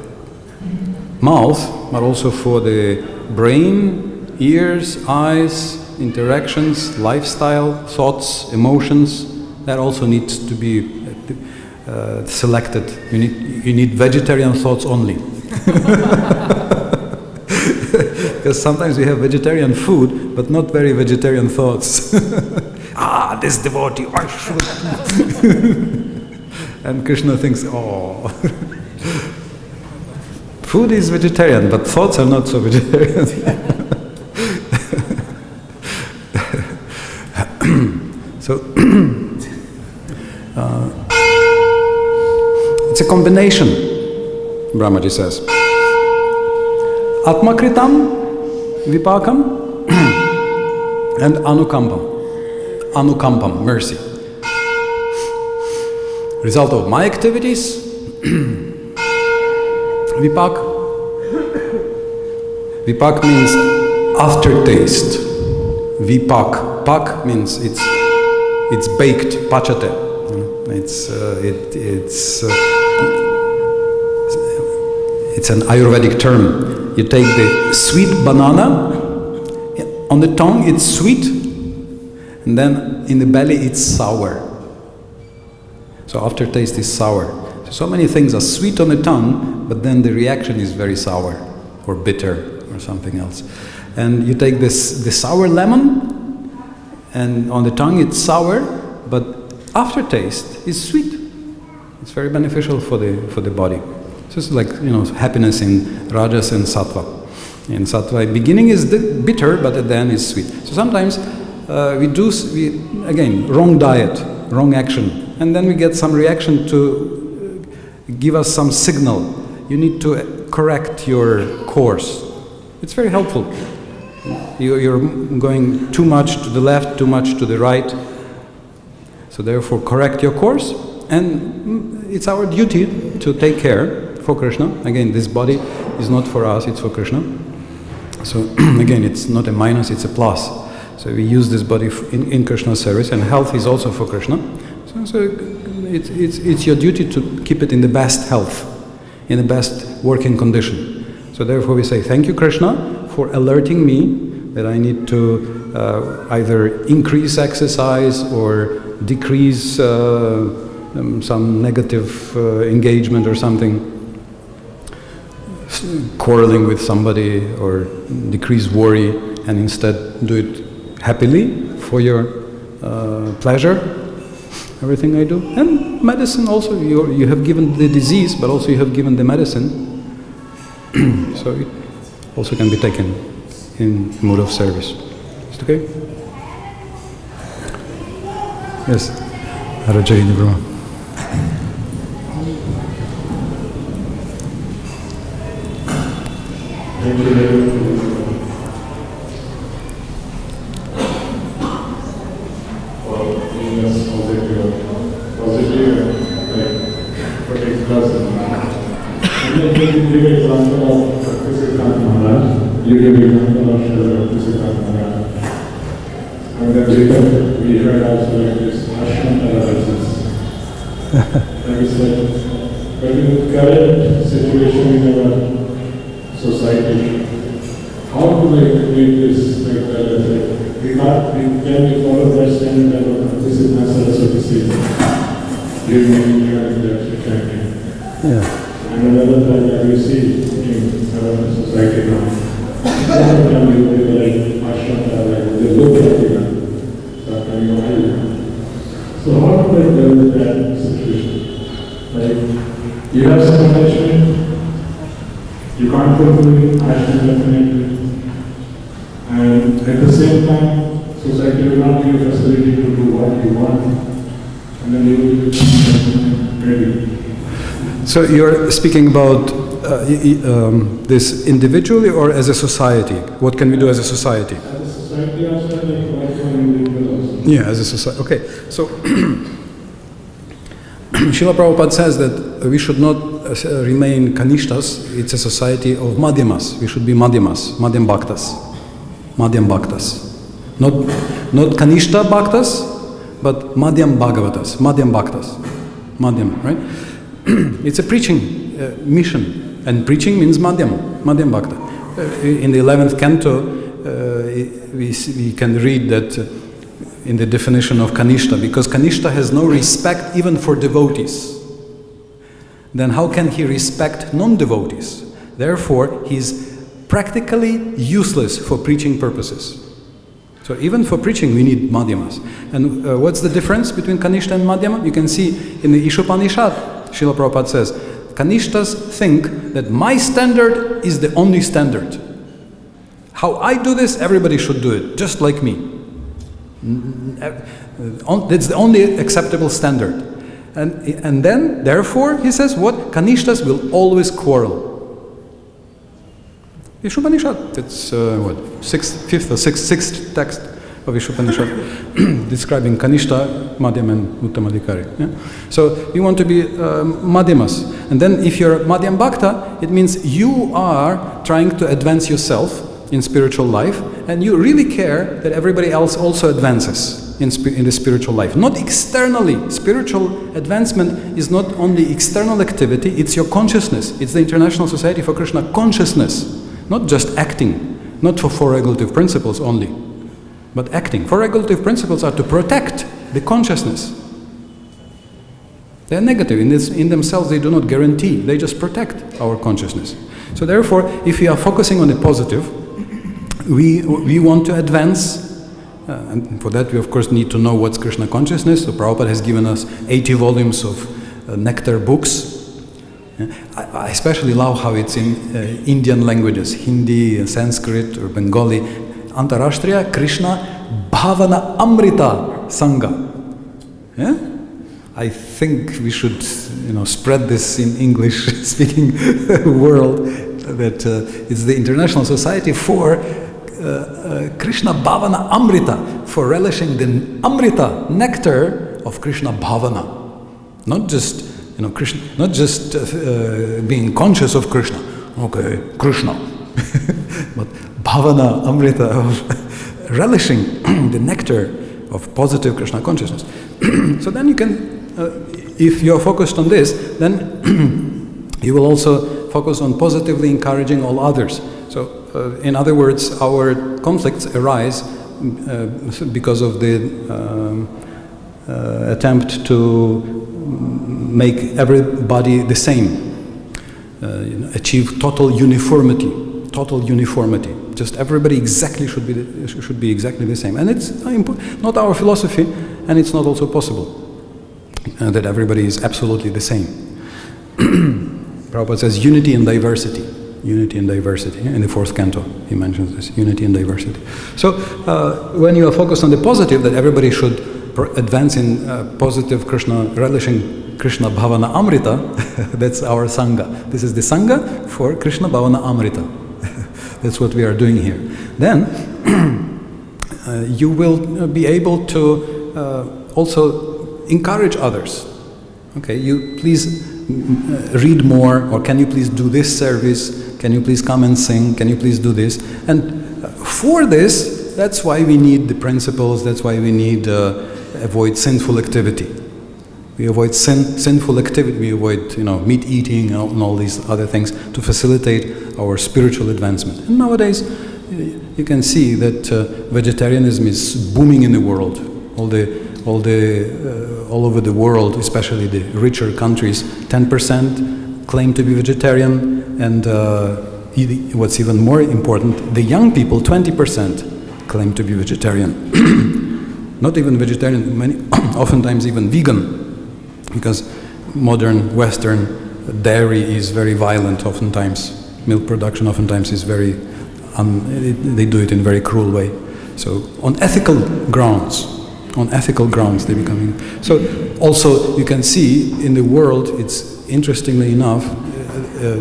A: mouth, but also for the brain, ears, eyes, interactions, lifestyle, thoughts, emotions, that also needs to be selected. You need vegetarian thoughts only. Because sometimes we have vegetarian food, but not very vegetarian thoughts. This devotee, I should. And Krishna thinks, oh. Food is vegetarian, but thoughts are not so vegetarian. So, it's a combination, Brahmaji says. Atmakritam, vipakam, and anukampam. Anukampam, mercy. Result of my activities, vipak. Vipak means aftertaste. Vipak. Pak means it's baked, pachate. It's an Ayurvedic term. You take the sweet banana, on the tongue it's sweet, and then in the belly it's sour. So aftertaste is sour. So many things are sweet on the tongue, but then the reaction is very sour or bitter or something else. And you take the sour lemon, and on the tongue it's sour, but aftertaste is sweet. It's very beneficial for the body. So it's like, happiness in Rajas and Sattva. In Sattva, beginning is bitter, but at the end is sweet. So sometimes we again, wrong diet, wrong action, and then we get some reaction to give us some signal. You need to correct your course. It's very helpful. You're going too much to the left, too much to the right. So therefore correct your course, and it's our duty to take care for Krishna. Again, this body is not for us, it's for Krishna. So again, it's not a minus, it's a plus. So we use this body in Krishna's service, and health is also for Krishna. So it's your duty to keep it in the best health, in the best working condition. So therefore we say, thank you Krishna for alerting me that I need to either increase exercise or decrease some negative engagement or something, quarreling with somebody, or decrease worry, and instead do it happily for your pleasure, everything I do. And medicine also, you have given the disease, but also you have given the medicine. So it also can be taken in mood of service. Is it okay? Yes. Harajayini Brahma.
D: Thank you. For being us positive, protect us. And then you give example of ISKCON Maharaj, you give example of ISKCON Maharaj. And then later we heard also like this ashram analysis. Like I said, but in the current situation in our society, how do they create this like we can follow that standard that this is not Saraswati Sita during the chanting.
A: Yeah.
D: And another time that we see in our society now, some of them you will like ashram, like they look like it, so how do they deal with that situation? Like you have some attachment, you can't fulfill ashram definitely, and at the same time, society will not give you facility to do what you want, and then you will be ready.
A: So you're speaking about this individually or as a society? What can we do as a society?
D: As a society also, like what for individual also.
A: Yeah, as a society. Okay, so Srila Prabhupada says that we should not remain kanishtas. It's a society of madhyamas. We should be madhyamas, madhyam bhaktas. Not kanishta bhaktas, but Madhyam Bhagavatas, Madhyam Bhaktas. Madhyam, right? It's a preaching mission, and preaching means Madhyam Bhakta. In the 11th canto, we can read that in the definition of Kanishta, because Kanishta has no respect even for devotees. Then how can he respect non-devotees? Therefore, he's practically useless for preaching purposes. So even for preaching, we need Madhyamas. And what's the difference between Kanishta and Madhyama? You can see in the Ishopanishad, Srila Prabhupada says, Kanishtas think that my standard is the only standard. How I do this, everybody should do it, just like me. That's the only acceptable standard. And then, therefore, he says, what? Kanishtas will always quarrel. Ishopanishad, it's sixth text of Ishopanishad describing Kanishta, Madhyam and Uttamadhikari. Yeah? So you want to be Madhyamas. And then if you're Madhyam Bhakta, it means you are trying to advance yourself in spiritual life, and you really care that everybody else also advances in the spiritual life. Not externally. Spiritual advancement is not only external activity, it's your consciousness. It's the International Society for Krishna consciousness. Not just acting, not for four regulative principles only, but acting. Four regulative principles are to protect the consciousness. They are negative. In themselves, they do not guarantee. They just protect our consciousness. So therefore, if we are focusing on the positive, we want to advance. And for that, we of course need to know what's Krishna consciousness. So Prabhupada has given us 80 volumes of nectar books. I especially love how it's in Indian languages, Hindi, Sanskrit or Bengali. Antarashtriya Krishna Bhavana Amrita Sangha. Yeah? I think we should, spread this in English-speaking world. That it's the International Society for Krishna Bhavana Amrita, for relishing the Amrita nectar of Krishna Bhavana, not just. Krishna, not just being conscious of Krishna, okay, Krishna, but bhavana, amrita, of relishing the nectar of positive Krishna consciousness. So then you can, if you're focused on this, then you will also focus on positively encouraging all others. So, in other words, our conflicts arise because of the attempt to make everybody the same, achieve total uniformity. Just everybody exactly should be exactly the same, and it's not our philosophy, and it's not also possible that everybody is absolutely the same. Prabhupada says unity and diversity. Unity and diversity. In the 4th canto, he mentions this, unity and diversity. So, when you are focused on the positive, that everybody should advance in positive Krishna, relishing Krishna Bhavana Amrita, that's our Sangha. This is the Sangha for Krishna Bhavana Amrita. That's what we are doing here. Then, you will be able to also encourage others. Okay, you please read more, or can you please do this service? Can you please come and sing? Can you please do this? And for this, that's why we need the principles, that's why we need avoid sinful activity. We avoid sinful activity, we avoid meat eating and all these other things to facilitate our spiritual advancement. And nowadays, you can see that vegetarianism is booming in the world. All over the world, especially the richer countries, 10% claim to be vegetarian, and what's even more important, the young people, 20% claim to be vegetarian. Not even vegetarian, oftentimes even vegan, because modern Western dairy is very violent oftentimes. Milk production oftentimes is very, they do it in a very cruel way. So on ethical grounds they're becoming. So also you can see in the world, it's interestingly enough,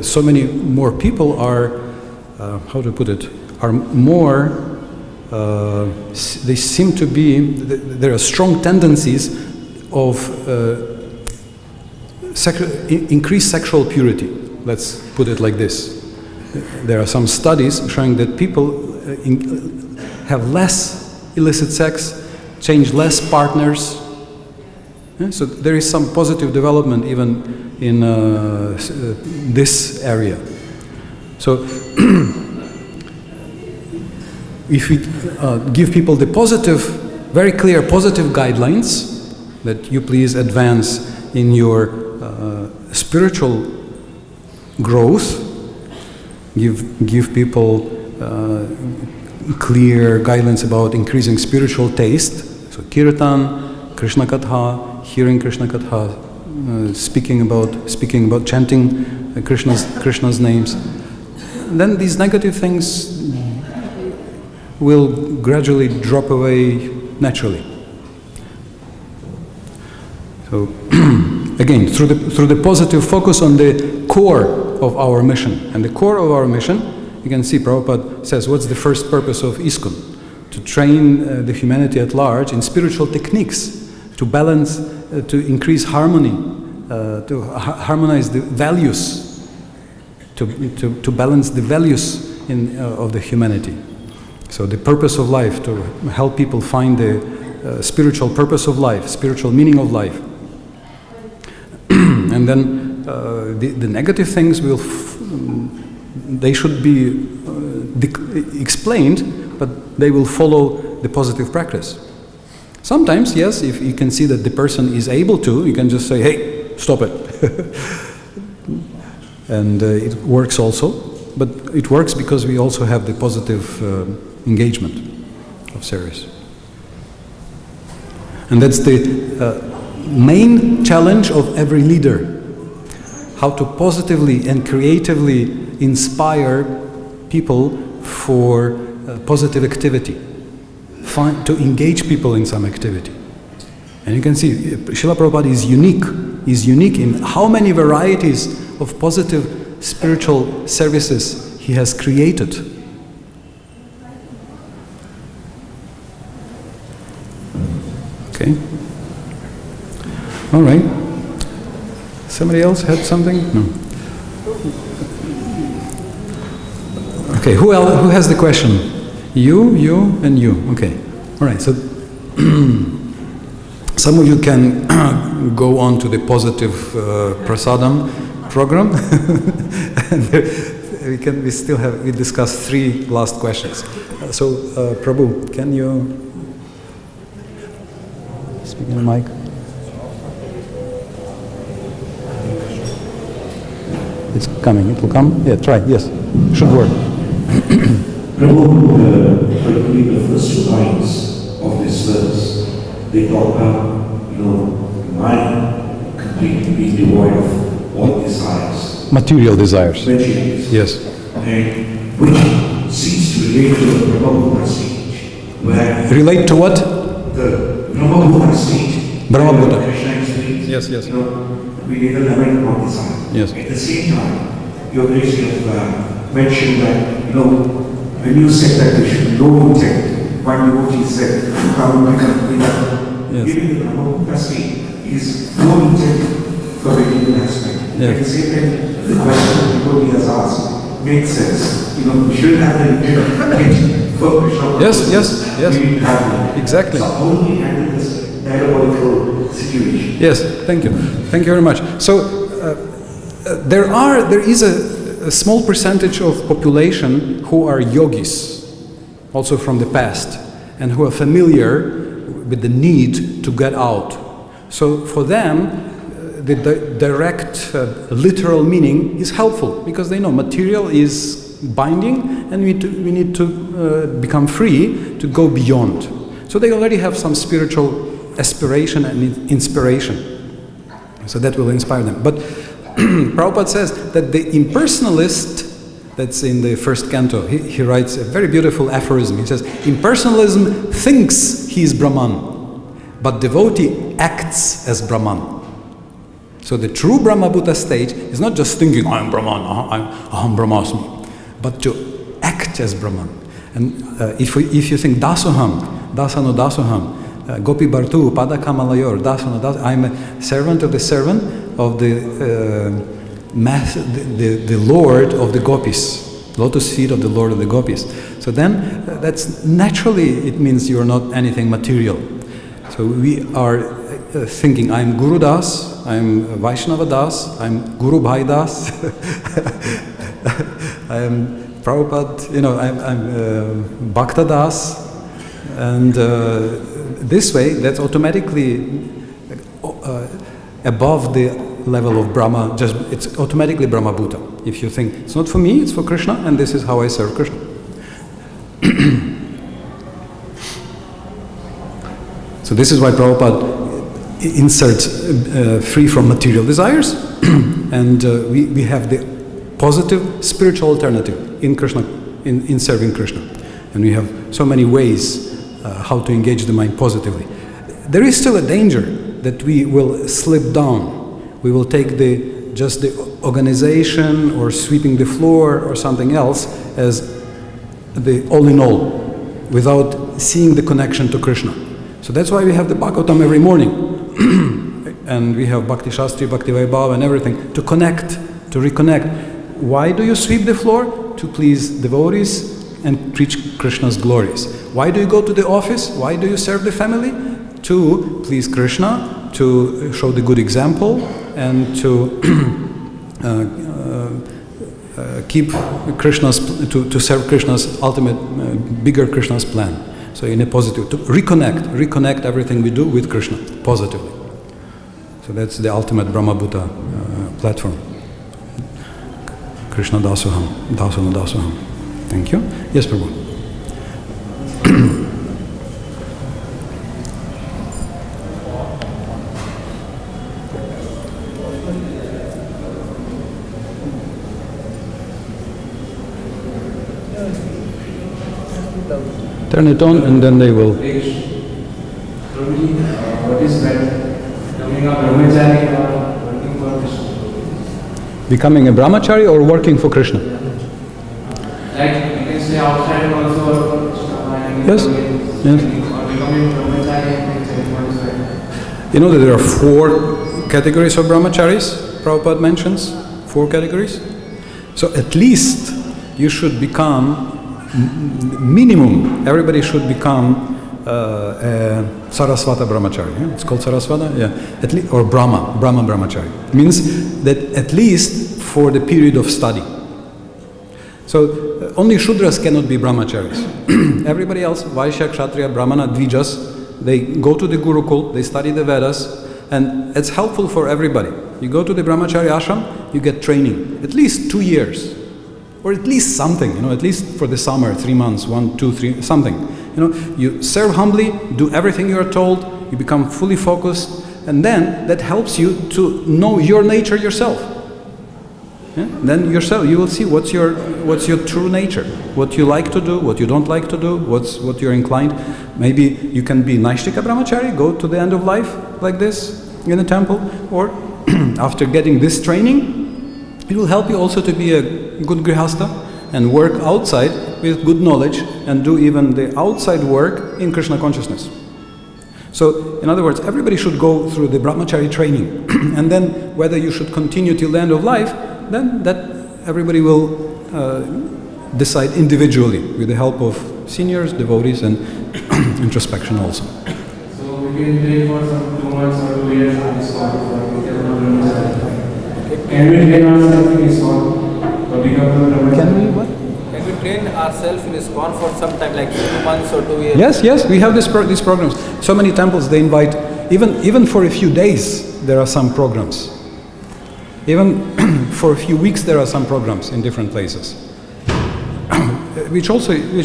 A: so many more people are, are more, they seem to be, there are strong tendencies of increased sexual purity. Let's put it like this. There are some studies showing that people have less illicit sex, change less partners, So there is some positive development even in this area. So if we give people the positive, very clear positive guidelines that you please advance in your spiritual growth, give people clear guidelines about increasing spiritual taste. So kirtan, Krishna Katha, hearing Krishna Katha, speaking about chanting Krishna's names. Then these negative things will gradually drop away naturally. So again, through the positive focus on the core of our mission. And the core of our mission, you can see Prabhupada says, what's the first purpose of ISKCON? To train the humanity at large in spiritual techniques, to balance, to increase harmony, to harmonize the values, to balance the values of the humanity. So the purpose of life, to help people find the spiritual purpose of life, spiritual meaning of life. And then the negative things they should be explained, but they will follow the positive practice. Sometimes, yes, if you can see that the person is able to, you can just say, hey, stop it. And it works also, but it works because we also have the positive engagement of service. And that's the main challenge of every leader. How to positively and creatively inspire people for positive activity. To engage people in some activity. And you can see, Srila Prabhupada is unique in how many varieties of positive spiritual services he has created. Okay. All right. Somebody else had something? No. Okay, who has the question? You, and you. Okay. All right, so some of you can go on to the positive prasadam program. And we discussed 3 last questions. So Prabhu, can you speak in the mic? It's coming. It will come. Yeah, try. Yes, should work.
E: Prabhu, particularly the first 2 lines of this verse, they talk about, mind completely being devoid of all desires.
A: Material desires.
E: Materials.
A: Yes.
E: And which seems to relate to the Brahma-Bhuta stage. Where
A: relate to what?
E: The Brahma-Bhuta stage.
A: Brahma-Bhuta.
E: Krishna explains.
A: Yes.
E: We need a limit of desire.
A: Yes.
E: At the same time, your grace have mentioned that, when you said that there should be no intent, one devotee said, how will become enough?
A: Yes.
E: Giving the Brahma state is no intent for the aspect.
A: Yes.
E: At the same time, the question the devotee has asked makes sense. We shouldn't have the intent for Krishna.
A: Yes.
E: We need to have it.
A: Exactly.
E: So how do we handle this diabolical situation?
A: Yes, thank you. Thank you very much. So there is a small percentage of population who are yogis, also from the past, and who are familiar with the need to get out. So for them, the direct literal meaning is helpful, because they know material is binding and we need to become free to go beyond. So they already have some spiritual aspiration and inspiration. So that will inspire them. But Prabhupada says that the impersonalist, that's in the first canto, he writes a very beautiful aphorism. He says, impersonalism thinks he is Brahman, but devotee acts as Brahman. So the true Brahma-Bhuta stage is not just thinking, I am Brahman, aham Brahmasmi, but to act as Brahman. And if you think dasaham, dasano dasoham, gopi bartu, padakamalayur, dasano das, I am a servant of the servant of the Lord of the gopis, lotus feet of the Lord of the gopis. So then that's naturally, it means you are not anything material. So we are thinking I'm Guru Das, I'm Vaishnava Das, I'm Guru Bhai Das, I am Prabhupada, I'm Bhakta Das, and this way that's automatically above the level of Brahma, it's automatically Brahma Bhuta. If you think it's not for me, it's for Krishna, and this is how I serve Krishna. So this is why Prabhupada inserts free from material desires, and we have the positive spiritual alternative in Krishna, in serving Krishna, and we have so many ways how to engage the mind positively. There is still a danger that we will slip down. We will take just the organization or sweeping the floor or something else as the all in all, without seeing the connection to Krishna. So that's why we have the Bhagavatam every morning, and we have Bhakti Shastri, Bhakti Vaibhava and everything to connect, to reconnect. Why do you sweep the floor? To please devotees and preach Krishna's glories. Why do you go to the office? Why do you serve the family? To please Krishna, to show the good example, and to keep Krishna's, to serve Krishna's ultimate, bigger Krishna's plan. So in a positive, to reconnect everything we do with Krishna positively. So that's the ultimate Brahma Bhuta platform. Krishna Dasoham, Dasana Dasoham. Thank you. Yes, Prabhu. Turn it on and then they will.
C: What is better? Becoming a brahmachari or working for Krishna?
A: Becoming a brahmachari or working for Krishna?
C: Like you can stay outside and also work for Krishna.
A: Yes.
C: Or becoming brahmachari and say what is better?
A: You know that there are 4 categories of brahmacharis, Prabhupada mentions, 4 categories. So at least you should become, minimum, everybody should become a Sarasvata brahmachari. Yeah? It's called Sarasvata? Yeah. At least, or Brahma brahmachari. Means that at least for the period of study. So only Shudras cannot be brahmacharis. Everybody else, Vaishya, Kshatriya, Brahmana, Dvijas, they go to the Gurukul, they study the Vedas, and it's helpful for everybody. You go to the brahmachari ashram, you get training, at least 2 years. Or at least something, at least for the summer, 3 months, 1, 2, 3, something. You serve humbly, do everything you are told, you become fully focused, and then that helps you to know your nature yourself. Yeah? Then yourself, you will see what's your true nature, what you like to do, what you don't like to do, what you're inclined. Maybe you can be Naishtika brahmachari, go to the end of life like this in a temple, or after getting this training, it will help you also to be a good grihasta and work outside with good knowledge and do even the outside work in Krishna consciousness. So, in other words, everybody should go through the brahmachari training, and then whether you should continue till the end of life, then that everybody will decide individually with the help of seniors, devotees, and introspection also.
C: So we can pray for some 2 months or 2 years on this call for brahmachari. Can we train ourselves in ISKCON or become a brahmachari?
A: Can we what?
F: Can we train ourselves in ISKCON for some time, like 2 months or 2 years?
A: Yes, we have these programs. So many temples, they invite, even for a few days, there are some programs. Even for a few weeks, there are some programs in different places. which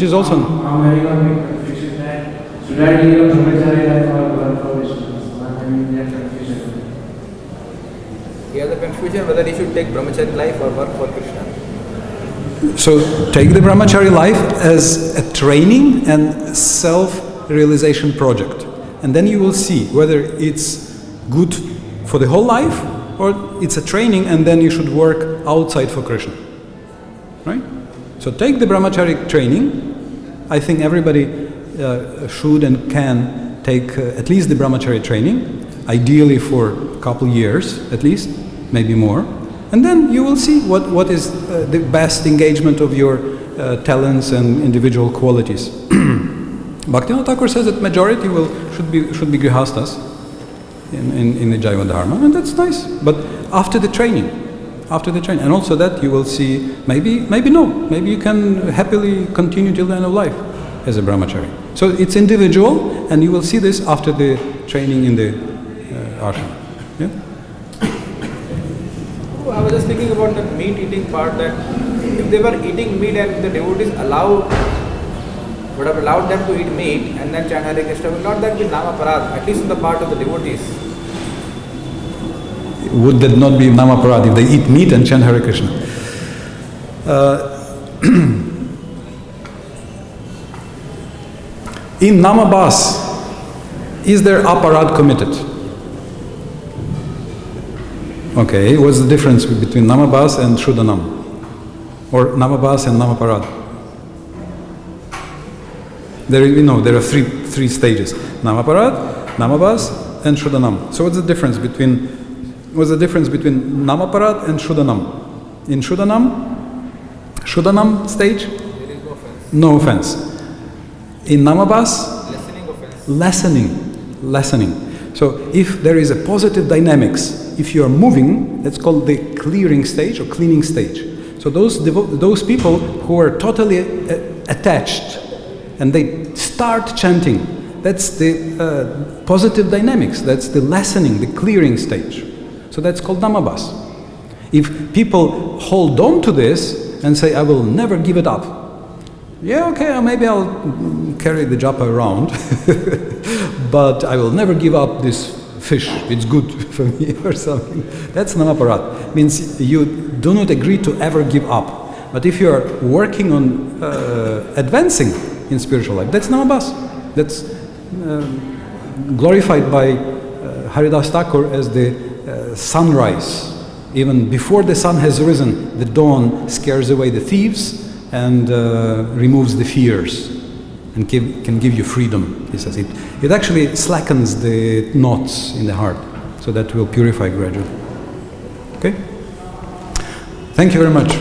A: is also...
C: I'm very confused that should I be a brahmachari life or work for Krishna? I'm having that confusion.
F: He has a confusion whether he should take brahmachari life or work for Krishna.
A: So take the brahmachari life as a training and self-realization project. And then you will see whether it's good for the whole life or it's a training and then you should work outside for Krishna. Right? So take the brahmachari training. I think everybody should and can take at least the brahmachari training, ideally for a couple years at least, maybe more. And then you will see what is the best engagement of your talents and individual qualities. Bhaktivinoda Thakur says that majority should be grihastas. in the Jaiva Dharma, and that's nice. But after the training, and also that you will see maybe you can happily continue till the end of life as a brahmachari. So it's individual, and you will see this after the training in the ashram. Yeah?
F: Oh, I was just thinking about the meat eating part, that if they were eating meat and the devotees would have allowed them to eat meat and then chant Hare Krishna, will not that be Namaparad, at least on the part of the devotees?
A: Would that not be Namaparad if they eat meat and chant Hare Krishna? In Namabas, is there aparad committed? Okay, what's the difference between Namabas and Shuddhanam? Or Namabas and Namaparad? There are three stages: Namaparad, Namabas, and Shuddhanam. So what's the difference between Namaparad and Shuddhanam? In Shuddhanam stage,
F: There is
A: no
F: no offense.
A: offense. In Namabas,
F: Lessening offense.
A: lessening. So if there is a positive dynamics, if you are moving, that's called the clearing stage or cleaning stage. So those people who are totally attached and they start chanting, that's the positive dynamics, that's the lessening, the clearing stage. So that's called Namabas. If people hold on to this and say, I will never give it up, yeah, okay, maybe I'll carry the japa around, but I will never give up this fish, it's good for me or something. That's Namaparat. Means you do not agree to ever give up. But if you are working on advancing in spiritual life, that's Namabas. That's glorified by Haridas Thakur as the sunrise. Even before the sun has risen, the dawn scares away the thieves and removes the fears and can give you freedom, he says. It actually slackens the knots in the heart, so that will purify gradually. Okay? Thank you very much.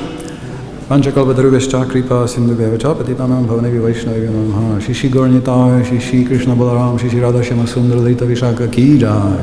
A: Panchakalpatarubhascha kripa sindhubhyavacha patitanam bhavanai vaishnavyo namaha. Shishi Gaurnitai, Shishi Krishna Balaram, Shishi Radha Shama Sundar Lita Vishaka ki jai.